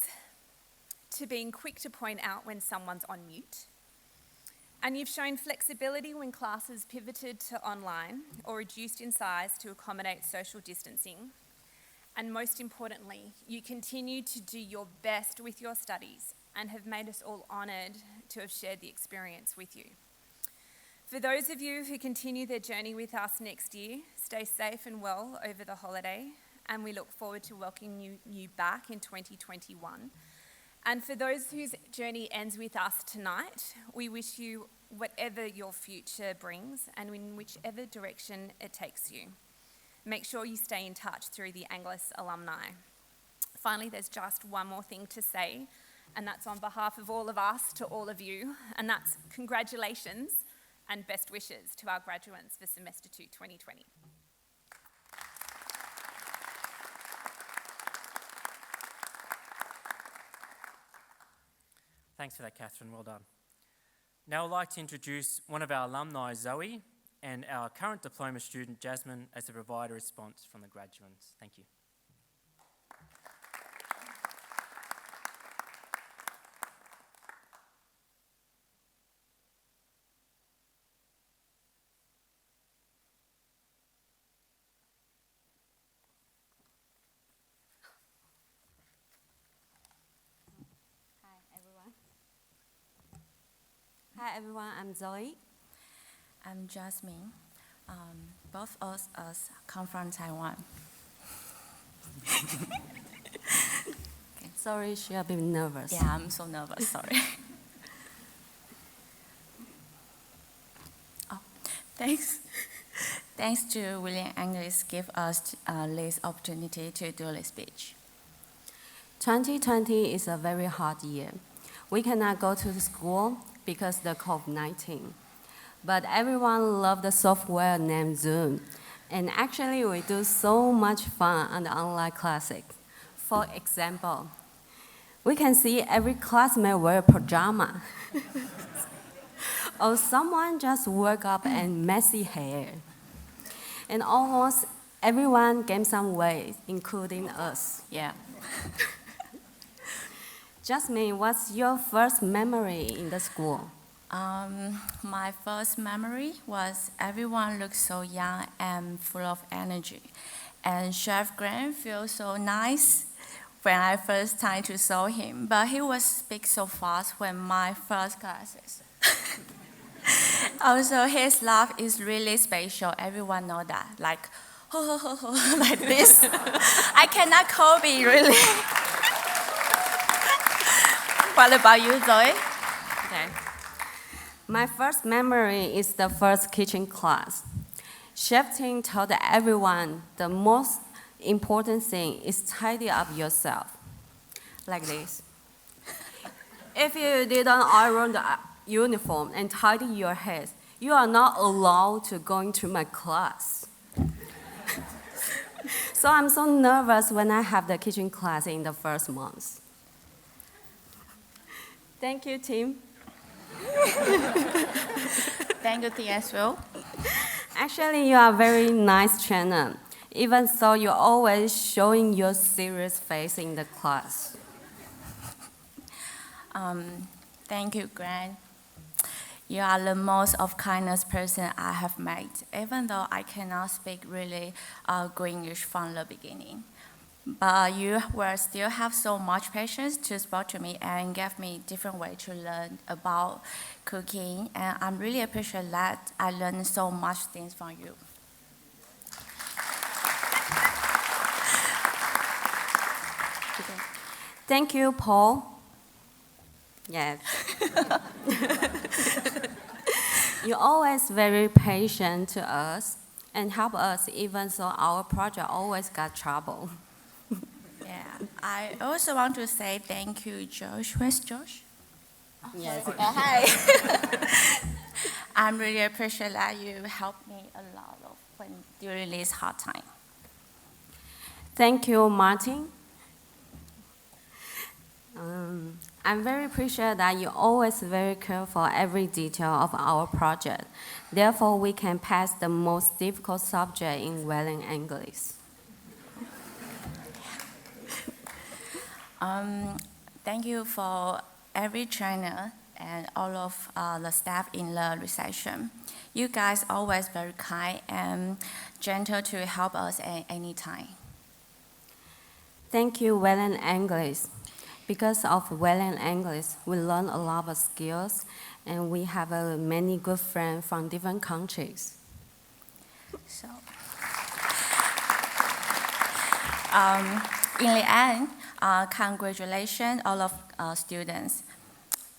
to being quick to point out when someone's on mute. And you've shown flexibility when classes pivoted to online or reduced in size to accommodate social distancing. And most importantly, you continue to do your best with your studies and have made us all honoured to have shared the experience with you. For those of you who continue their journey with us next year, stay safe and well over the holiday, and we look forward to welcoming you back in 2021. And for those whose journey ends with us tonight, we wish you whatever your future brings and in whichever direction it takes you. Make sure you stay in touch through the Angliss alumni. Finally, there's just one more thing to say, and that's on behalf of all of us to all of you, and that's congratulations and best wishes to our graduates for Semester 2 2020. Thanks for that, Catherine. Well done. Now I'd like to introduce one of our alumni, Zoe, and our current diploma student, Jasmine, as to provide a response from the graduates. Thank you. Hi everyone, I'm Zoe. I'm Jasmine. Both of us come from Taiwan. Okay, sorry, she a bit nervous. Yeah, I'm so nervous, sorry. Oh, thanks. Thanks to William Angliss give us this opportunity to do this speech. 2020 is a very hard year. We cannot go to school because of the COVID-19. But everyone loved the software named Zoom. And actually, we do so much fun on the online classes. For example, we can see every classmate wear pajama. Or someone just woke up and messy hair. And almost everyone gained some weight, including us. Yeah. Jasmine, what's your first memory in the school? My first memory was everyone looked so young and full of energy. And Chef Grant feels so nice when I first time to saw him, but he would speak so fast when my first classes. Also, his laugh is really special. Everyone know that, like, ho, ho, ho, ho, like this. I cannot copy, really. What about you, Zoe? Okay. My first memory is the first kitchen class. Chef Ting told everyone the most important thing is tidy up yourself. Like this. If you didn't iron the uniform and tidy your hair, you are not allowed to go into my class. So I'm so nervous when I have the kitchen class in the first month. Thank you, Tim. Thank you, Tia, as well. Actually, you are a very nice trainer, even though you're always showing your serious face in the class. Thank you, Grant. You are the most of kindness person I have met, even though I cannot speak really good English from the beginning. But you will still have so much patience to speak to me and give me different way to learn about cooking. And I'm really appreciate that I learned so much things from you. Thank you, Paul. Yes. You're always very patient to us and help us even though our project always got trouble. Yeah, I also want to say thank you, Josh. Where's Josh? Yes. Hi. I'm really appreciate that you helped me a lot during this hard time. Thank you, Martin. I'm very appreciative that you're always very careful every detail of our project. Therefore, we can pass the most difficult subject in Welling Angliss. Thank you for every trainer and all of the staff in the reception. You guys always very kind and gentle to help us at any time. Thank you, Welling Angliss. Because of Welling Angliss, we learn a lot of skills, and we have many good friends from different countries. So, in the end, congratulations all of students.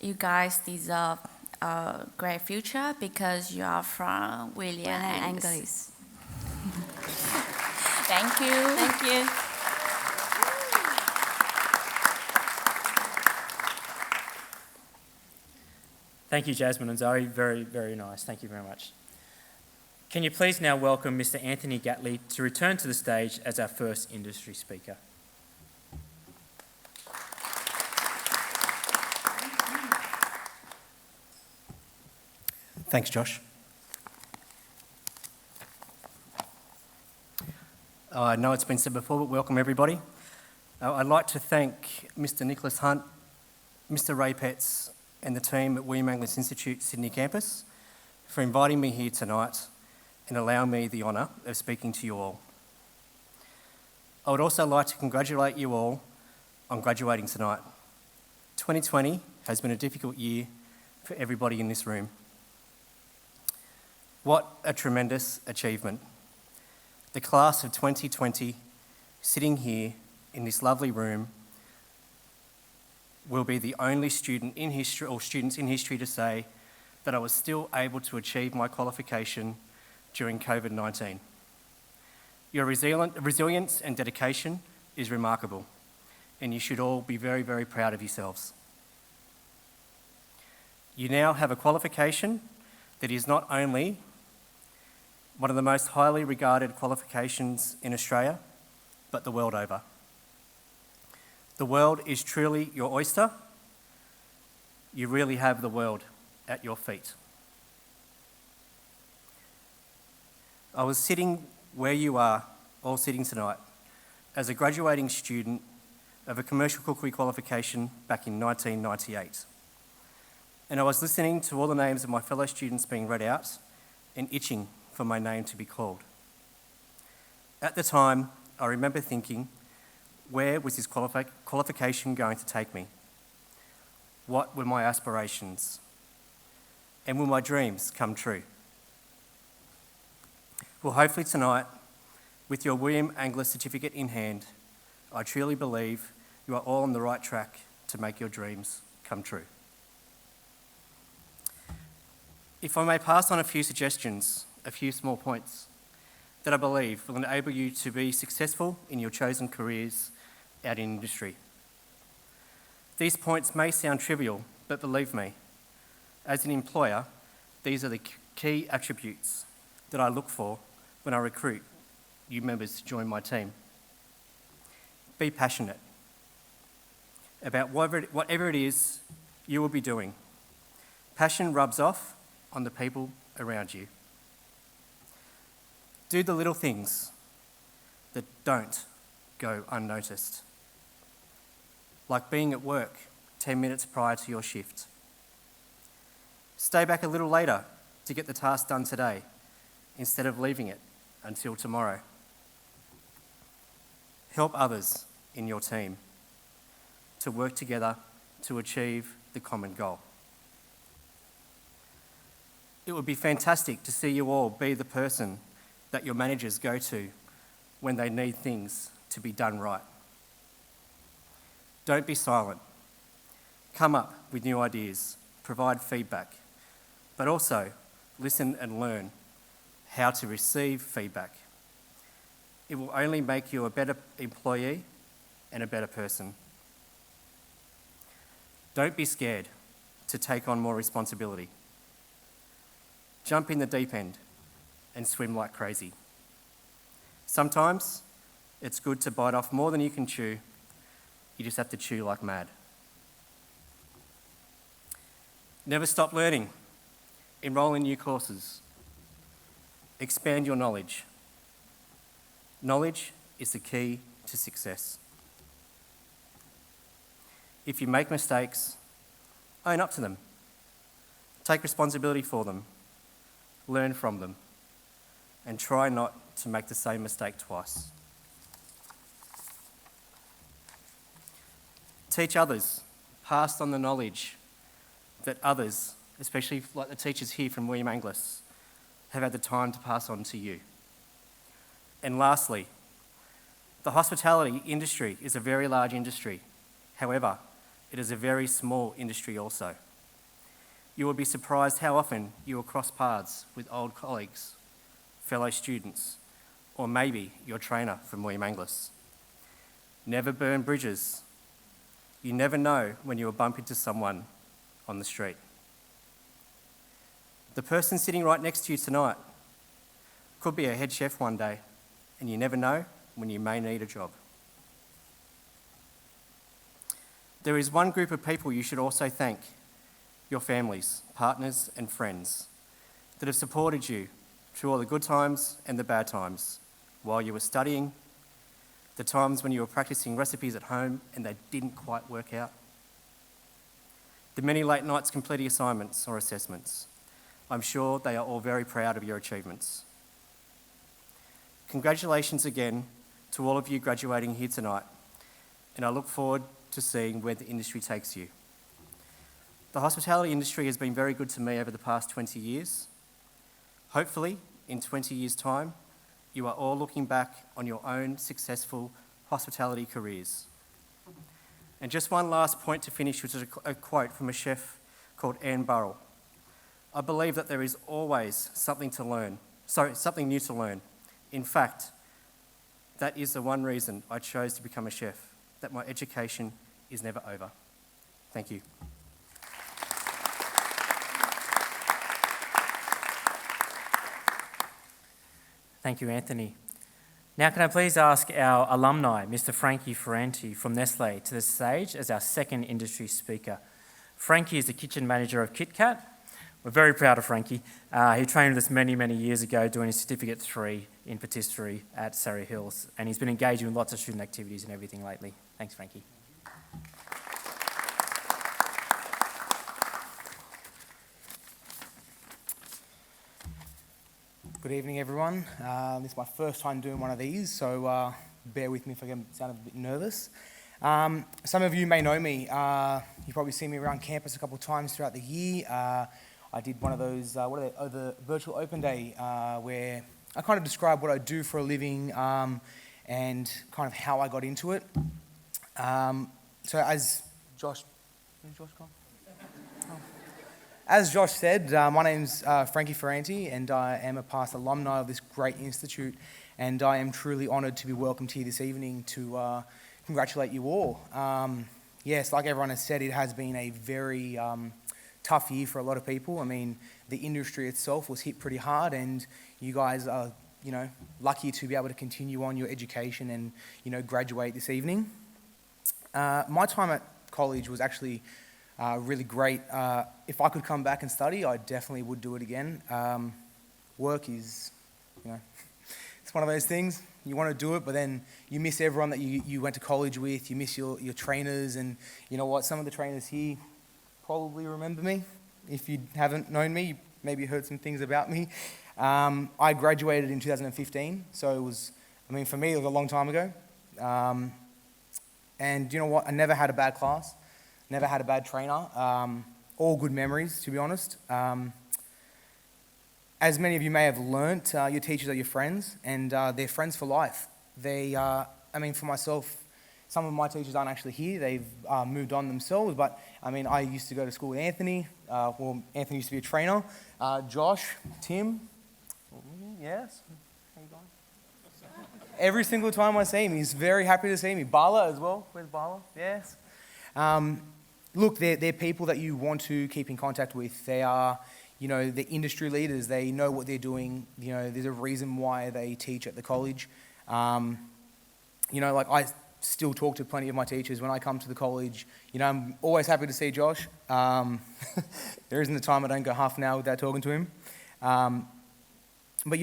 You guys deserve a great future because you are from Welling Angliss. Thank you. Thank you. Thank you, Jasmine and Zoe. Very, very nice. Thank you very much. Can you please now welcome Mr. Anthony Gatley to return to the stage as our first industry speaker? Thanks, Josh. I know it's been said before, but welcome everybody. I'd like to thank Mr. Nicholas Hunt, Mr. Ray Petts, and the team at William Angliss Institute Sydney campus for inviting me here tonight and allowing me the honour of speaking to you all. I would also like to congratulate you all on graduating tonight. 2020 has been a difficult year for everybody in this room. What a tremendous achievement. The class of 2020 sitting here in this lovely room will be the only student in history or students in history to say that I was still able to achieve my qualification during COVID-19. Your resilience and dedication is remarkable, and you should all be very, very proud of yourselves. You now have a qualification that is not only one of the most highly regarded qualifications in Australia, but the world over. The world is truly your oyster. You really have the world at your feet. I was sitting where you are all sitting tonight as a graduating student of a commercial cookery qualification back in 1998. And I was listening to all the names of my fellow students being read out and itching for my name to be called. At the time, I remember thinking, where was this qualification going to take me? What were my aspirations? And will my dreams come true? Well, hopefully tonight, with your William Angliss certificate in hand, I truly believe you are all on the right track to make your dreams come true. If I may pass on a few suggestions, a few small points that I believe will enable you to be successful in your chosen careers out in industry. These points may sound trivial, but believe me, as an employer, these are the key attributes that I look for when I recruit new members to join my team. Be passionate about whatever it is you will be doing. Passion rubs off on the people around you. Do the little things that don't go unnoticed, like being at work 10 minutes prior to your shift. Stay back a little later to get the task done today instead of leaving it until tomorrow. Help others in your team to work together to achieve the common goal. It would be fantastic to see you all be the person that your managers go to when they need things to be done right. Don't be silent. Come up with new ideas, provide feedback, but also listen and learn how to receive feedback. It will only make you a better employee and a better person. Don't be scared to take on more responsibility. Jump in the deep end and swim like crazy. Sometimes it's good to bite off more than you can chew. You just have to chew like mad. Never stop learning. Enroll in new courses. Expand your knowledge. Knowledge is the key to success. If you make mistakes, own up to them. Take responsibility for them. Learn from them. And try not to make the same mistake twice. Teach others. Pass on the knowledge that others, especially like the teachers here from William Angliss, have had the time to pass on to you. And lastly, the hospitality industry is a very large industry. However, it is a very small industry also. You will be surprised how often you will cross paths with old colleagues, fellow students, or maybe your trainer from William Angliss. Never burn bridges. You never know when you will bump into someone on the street. The person sitting right next to you tonight could be a head chef one day, and you never know when you may need a job. There is one group of people you should also thank: your families, partners, and friends that have supported you through all the good times and the bad times while you were studying, the times when you were practicing recipes at home and they didn't quite work out, the many late nights completing assignments or assessments. I'm sure they are all very proud of your achievements. Congratulations again to all of you graduating here tonight, and I look forward to seeing where the industry takes you. The hospitality industry has been very good to me over the past 20 years. Hopefully, in 20 years' time, you are all looking back on your own successful hospitality careers. And just one last point to finish, which is a quote from a chef called Anne Burrell. I believe that there is always something new to learn. In fact, that is the one reason I chose to become a chef, that my education is never over. Thank you. Thank you, Anthony. Now, can I please ask our alumni, Mr. Frankie Ferranti from Nestle, to the stage as our second industry speaker. Frankie is the kitchen manager of KitKat. We're very proud of Frankie. He trained with us many, many years ago doing his Certificate 3 in Patisserie at Surrey Hills, and he's been engaging with lots of student activities and everything lately. Thanks, Frankie. Good evening, everyone. This is my first time doing one of these, so bear with me if I sound a bit nervous. Some of you may know me. You've probably seen me around campus a couple of times throughout the year. I did one of those, the virtual open day, where I kind of describe what I do for a living and kind of how I got into it. So as Josh, where's Josh gone? As Josh said, my name's Frankie Ferranti, and I am a past alumni of this great institute, and I am truly honoured to be welcomed here this evening to congratulate you all. yes, like everyone has said, it has been a very tough year for a lot of people. I mean, the industry itself was hit pretty hard, and you guys are, lucky to be able to continue on your education and, graduate this evening. My time at college was actually really great. If I could come back and study, I definitely would do it again. Work is, it's one of those things. You want to do it, but then you miss everyone that you went to college with. You miss your trainers, and you know what? Some of the trainers here probably remember me. If you haven't known me, you maybe heard some things about me. I graduated in 2015, so it was, for me, it was a long time ago. And you know what? I never had a bad class, never had a bad trainer. All good memories, to be honest. As many of you may have learnt, your teachers are your friends, and they're friends for life. They, for myself, some of my teachers aren't actually here. They've moved on themselves, but I used to go to school with Anthony. Anthony used to be a trainer. Josh, Tim, yes? How you going? Every single time I see him, he's very happy to see me. Bala as well. Where's Bala? Yes. Look, they're people that you want to keep in contact with. They are, the industry leaders. They know what they're doing. There's a reason why they teach at the college. I still talk to plenty of my teachers when I come to the college. I'm always happy to see Josh. There isn't a time I don't go half an hour without talking to him. But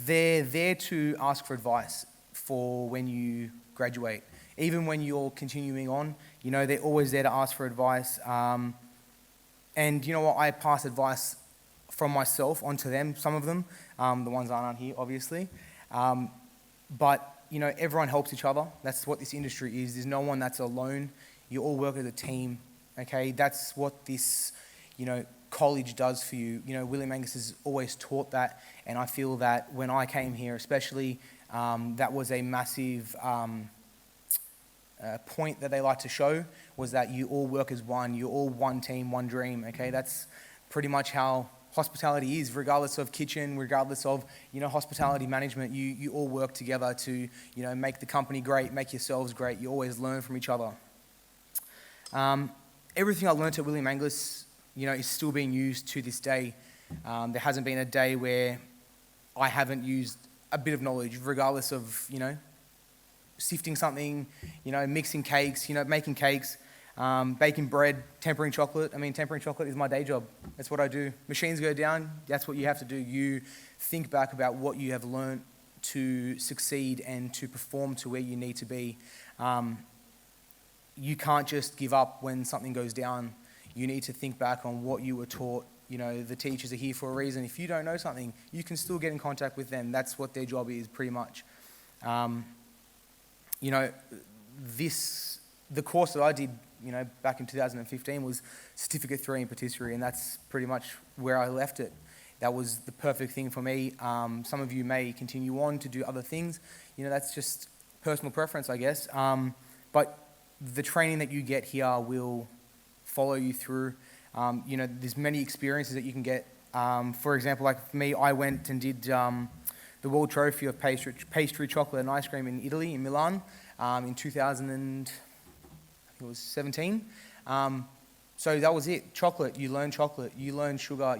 they're there to ask for advice for when you graduate. Even when you're continuing on, they're always there to ask for advice. And you know what? I pass advice from myself onto them, some of them. The ones that aren't here, obviously. But everyone helps each other. That's what this industry is. There's no one that's alone. You all work as a team, okay? That's what this, college does for you. William Angliss has always taught that, and I feel that when I came here especially, that was a massive point that they like to show, was that you all work as one. You're all one team, one dream, okay? That's pretty much how hospitality is, regardless of kitchen, regardless of, hospitality management. You all work together to, make the company great, make yourselves great. You always learn from each other. Everything I learned at William Angliss, is still being used to this day. There hasn't been a day where I haven't used a bit of knowledge, regardless of, sifting something, mixing cakes, making cakes, baking bread, tempering chocolate. Tempering chocolate is my day job. That's what I do. Machines go down, that's what you have to do. You think back about what you have learned to succeed and to perform to where you need to be. You can't just give up when something goes down. You need to think back on what you were taught. The teachers are here for a reason. If you don't know something, you can still get in contact with them. That's what their job is, pretty much. The course that I did, back in 2015 was Certificate 3 in Patisserie, and that's pretty much where I left it. That was the perfect thing for me. Some of you may continue on to do other things. That's just personal preference, I guess. But the training that you get here will follow you through. There's many experiences that you can get. For example, like for me, I went and did the World Trophy of Pastry, Chocolate and Ice Cream in Italy, in Milan, in 2017. So that was it. Chocolate, you learn sugar,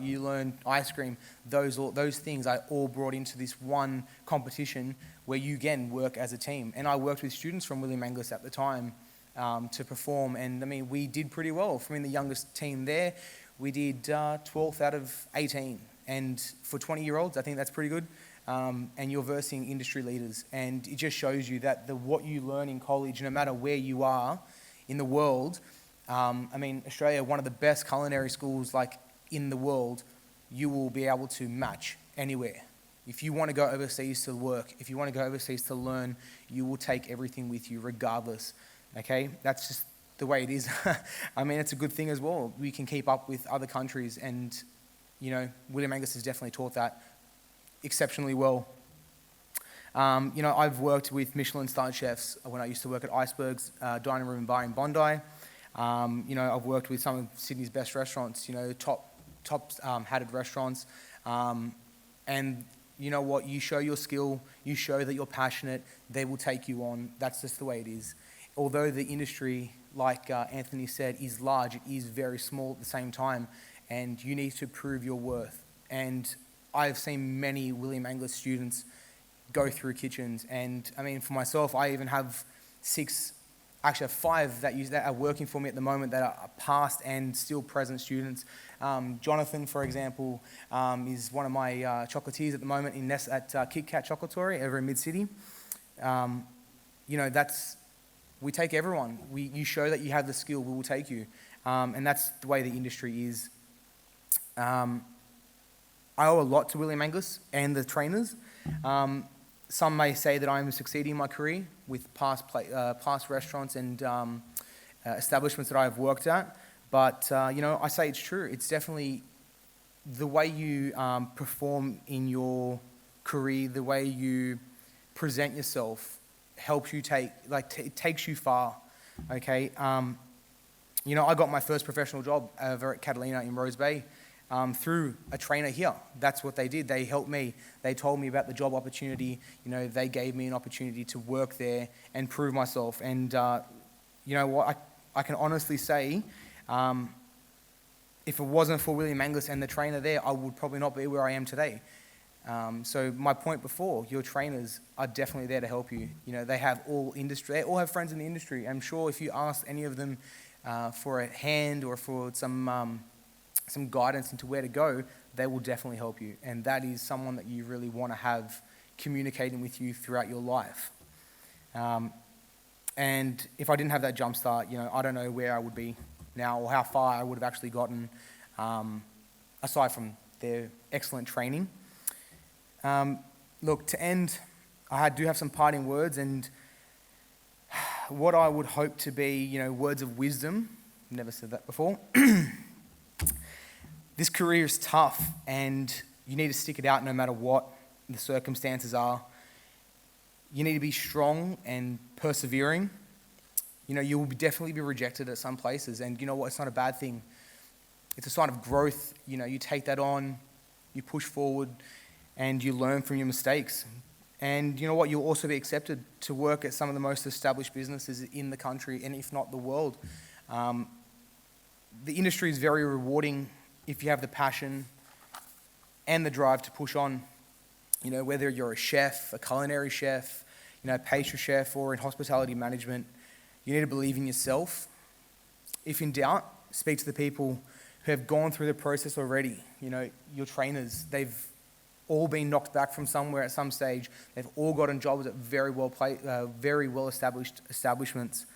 you learn ice cream. Those things I all brought into this one competition where you again work as a team. And I worked with students from William Angliss at the time to perform, and we did pretty well. From the youngest team there, we did 12th out of 18, and for 20-year-olds, I think that's pretty good. And you're versing industry leaders, and it just shows you that what you learn in college, no matter where you are in the world, Australia, one of the best culinary schools in the world, you will be able to match anywhere. If you want to go overseas to work, if you want to go overseas to learn, you will take everything with you regardless. Okay, that's just the way it is. It's a good thing as well. We can keep up with other countries, and William Angliss has definitely taught that exceptionally well. I've worked with Michelin-starred chefs when I used to work at Iceberg's Dining Room and Bar in Bondi. I've worked with some of Sydney's best restaurants. Top hatted restaurants, and you know what? You show your skill, you show that you're passionate, they will take you on. That's just the way it is. Although the industry like Anthony said, is large. It is very small at the same time, and you need to prove your worth. And I've seen many William Angliss students go through kitchens, and I mean, for myself, I even have five that are working for me at the moment that are past and still present students. Jonathan, for example, is one of my chocolatiers at the moment at Kit Kat Chocolatory over in Mid-City. We take everyone. You show that you have the skill, we will take you. And that's the way the industry is. I owe a lot to William Angliss and the trainers. Some may say that I'm succeeding in my career with past restaurants and establishments that I've worked at. But, I say it's true. It's definitely the way you perform in your career, the way you present yourself helps you it takes you far, okay? I got my first professional job over at Catalina in Rose Bay through a trainer here. That's what they did. They helped me. They told me about the job opportunity. They gave me an opportunity to work there and prove myself. And you know what? I can honestly say, if it wasn't for William Angliss and the trainer there, I would probably not be where I am today. So my point before, your trainers are definitely there to help you. They all have friends in the industry. I'm sure if you ask any of them for a hand or for some guidance into where to go, they will definitely help you. And that is someone that you really want to have communicating with you throughout your life. And if I didn't have that jump start, I don't know where I would be now or how far I would have actually gotten, aside from their excellent training. Look, to end, I do have some parting words, and what I would hope to be, words of wisdom. Never said that before. This career is tough, and you need to stick it out no matter what the circumstances are. You need to be strong and persevering. You will definitely be rejected at some places, and you know what? It's not a bad thing. It's a sign of growth. You take that on, you push forward, and you learn from your mistakes. And you know what? You'll also be accepted to work at some of the most established businesses in the country, and if not the world. The industry is very rewarding if you have the passion and the drive to push on. Whether you're a chef, a culinary chef, pastry chef, or in hospitality management, you need to believe in yourself. If in doubt, speak to the people who have gone through the process already. Your trainers, they've all been knocked back from somewhere at some stage. They've all gotten jobs at very well established establishments.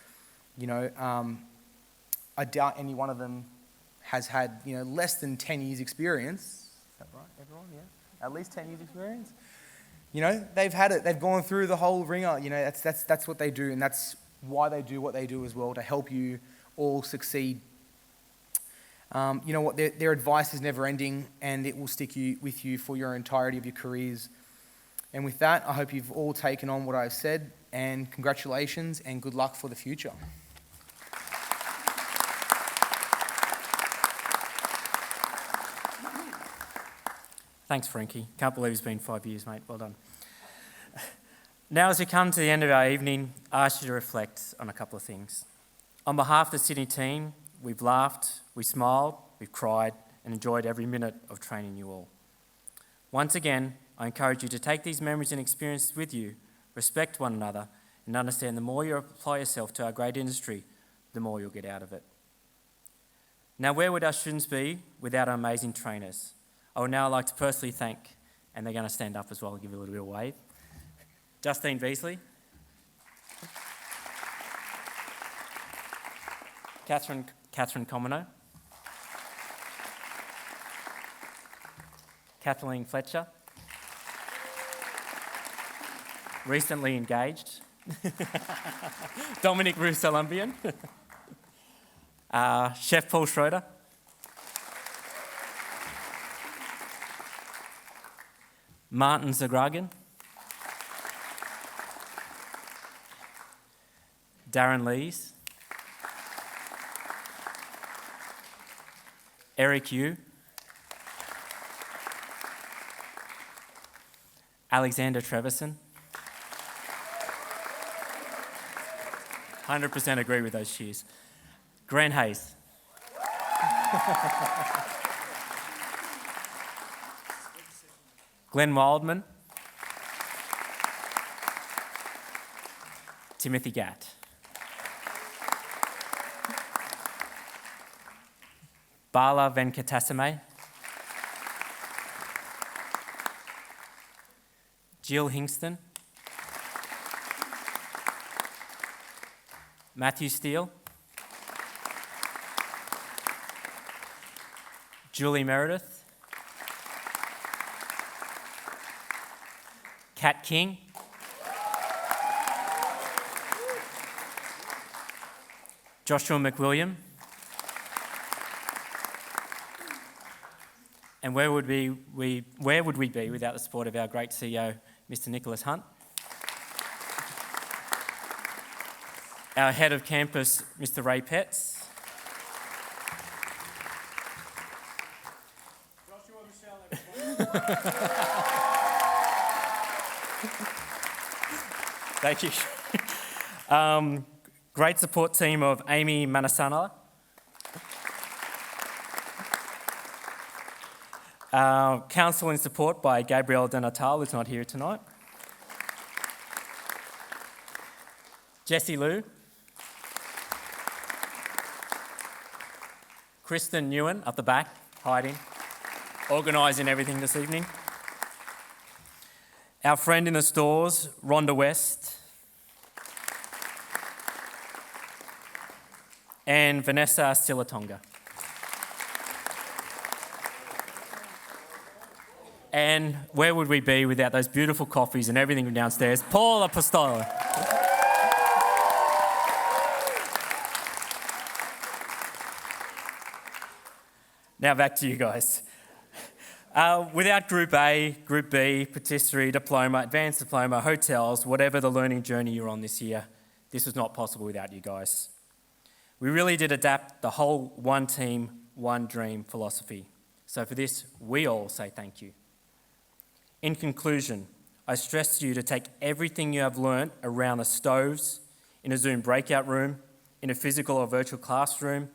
I doubt any one of them has had less than 10 years experience. Is that right, everyone? Yeah, at least 10 years experience. They've had it. They've gone through the whole ringer. That's what they do, and that's why they do what they do as well, to help you all succeed. Their advice is never ending, and it will stick with you for your entirety of your careers. And with that, I hope you've all taken on what I've said, and congratulations and good luck for the future. Thanks, Frankie. Can't believe it's been 5 years, mate. Well done. Now, as we come to the end of our evening, I ask you to reflect on a couple of things. On behalf of the Sydney team, we've laughed, we smiled, we've cried, and enjoyed every minute of training you all. Once again, I encourage you to take these memories and experiences with you, respect one another, and understand the more you apply yourself to our great industry, the more you'll get out of it. Now, where would our students be without our amazing trainers? I would now like to personally thank, and they're going to stand up as well and give you a little bit of a wave, Justine Beasley, Catherine Comino, Kathleen Fletcher, recently engaged, Dominic Rousseau-Lumbian, Chef Paul Schroeder, Martin Zagragan, Darren Lees, Eric Yu, Alexander Treverson. 100% agree with those cheers. Grant Hayes. Glenn Wildman. Timothy Gatt. Bala Venkatasame. Jill Hingston. Matthew Steele. Julie Meredith. Kat King. Joshua McWilliam. And where would we be without the support of our great CEO, Mr. Nicholas Hunt? Our head of campus, Mr. Ray Petts. Thank you. Great support team of Amy Manasana. Counsel and support by Gabrielle Denatal, who's not here tonight. Jessie Liu. Kristen Newen up the back, hiding, organising everything this evening. Our friend in the stores, Rhonda West. And Vanessa Silatonga. And where would we be without those beautiful coffees and everything downstairs? Paul Apostolo. Now back to you guys. Without Group A, Group B, Patisserie, Diploma, Advanced Diploma, hotels, whatever the learning journey you're on this year, this was not possible without you guys. We really did adapt the whole one team, one dream philosophy. So for this, we all say thank you. In conclusion, I stress to you to take everything you have learnt around the stoves, in a Zoom breakout room, in a physical or virtual classroom,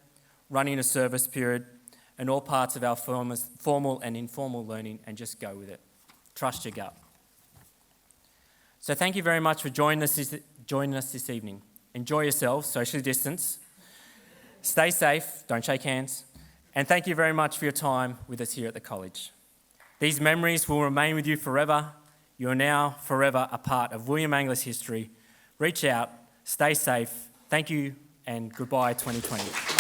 running a service period, and all parts of our formal and informal learning, and just go with it. Trust your gut. So thank you very much for joining us this evening. Enjoy yourselves, socially distance. Stay safe, don't shake hands. And thank you very much for your time with us here at the college. These memories will remain with you forever. You are now forever a part of William Angliss history. Reach out, stay safe. Thank you, and goodbye 2020.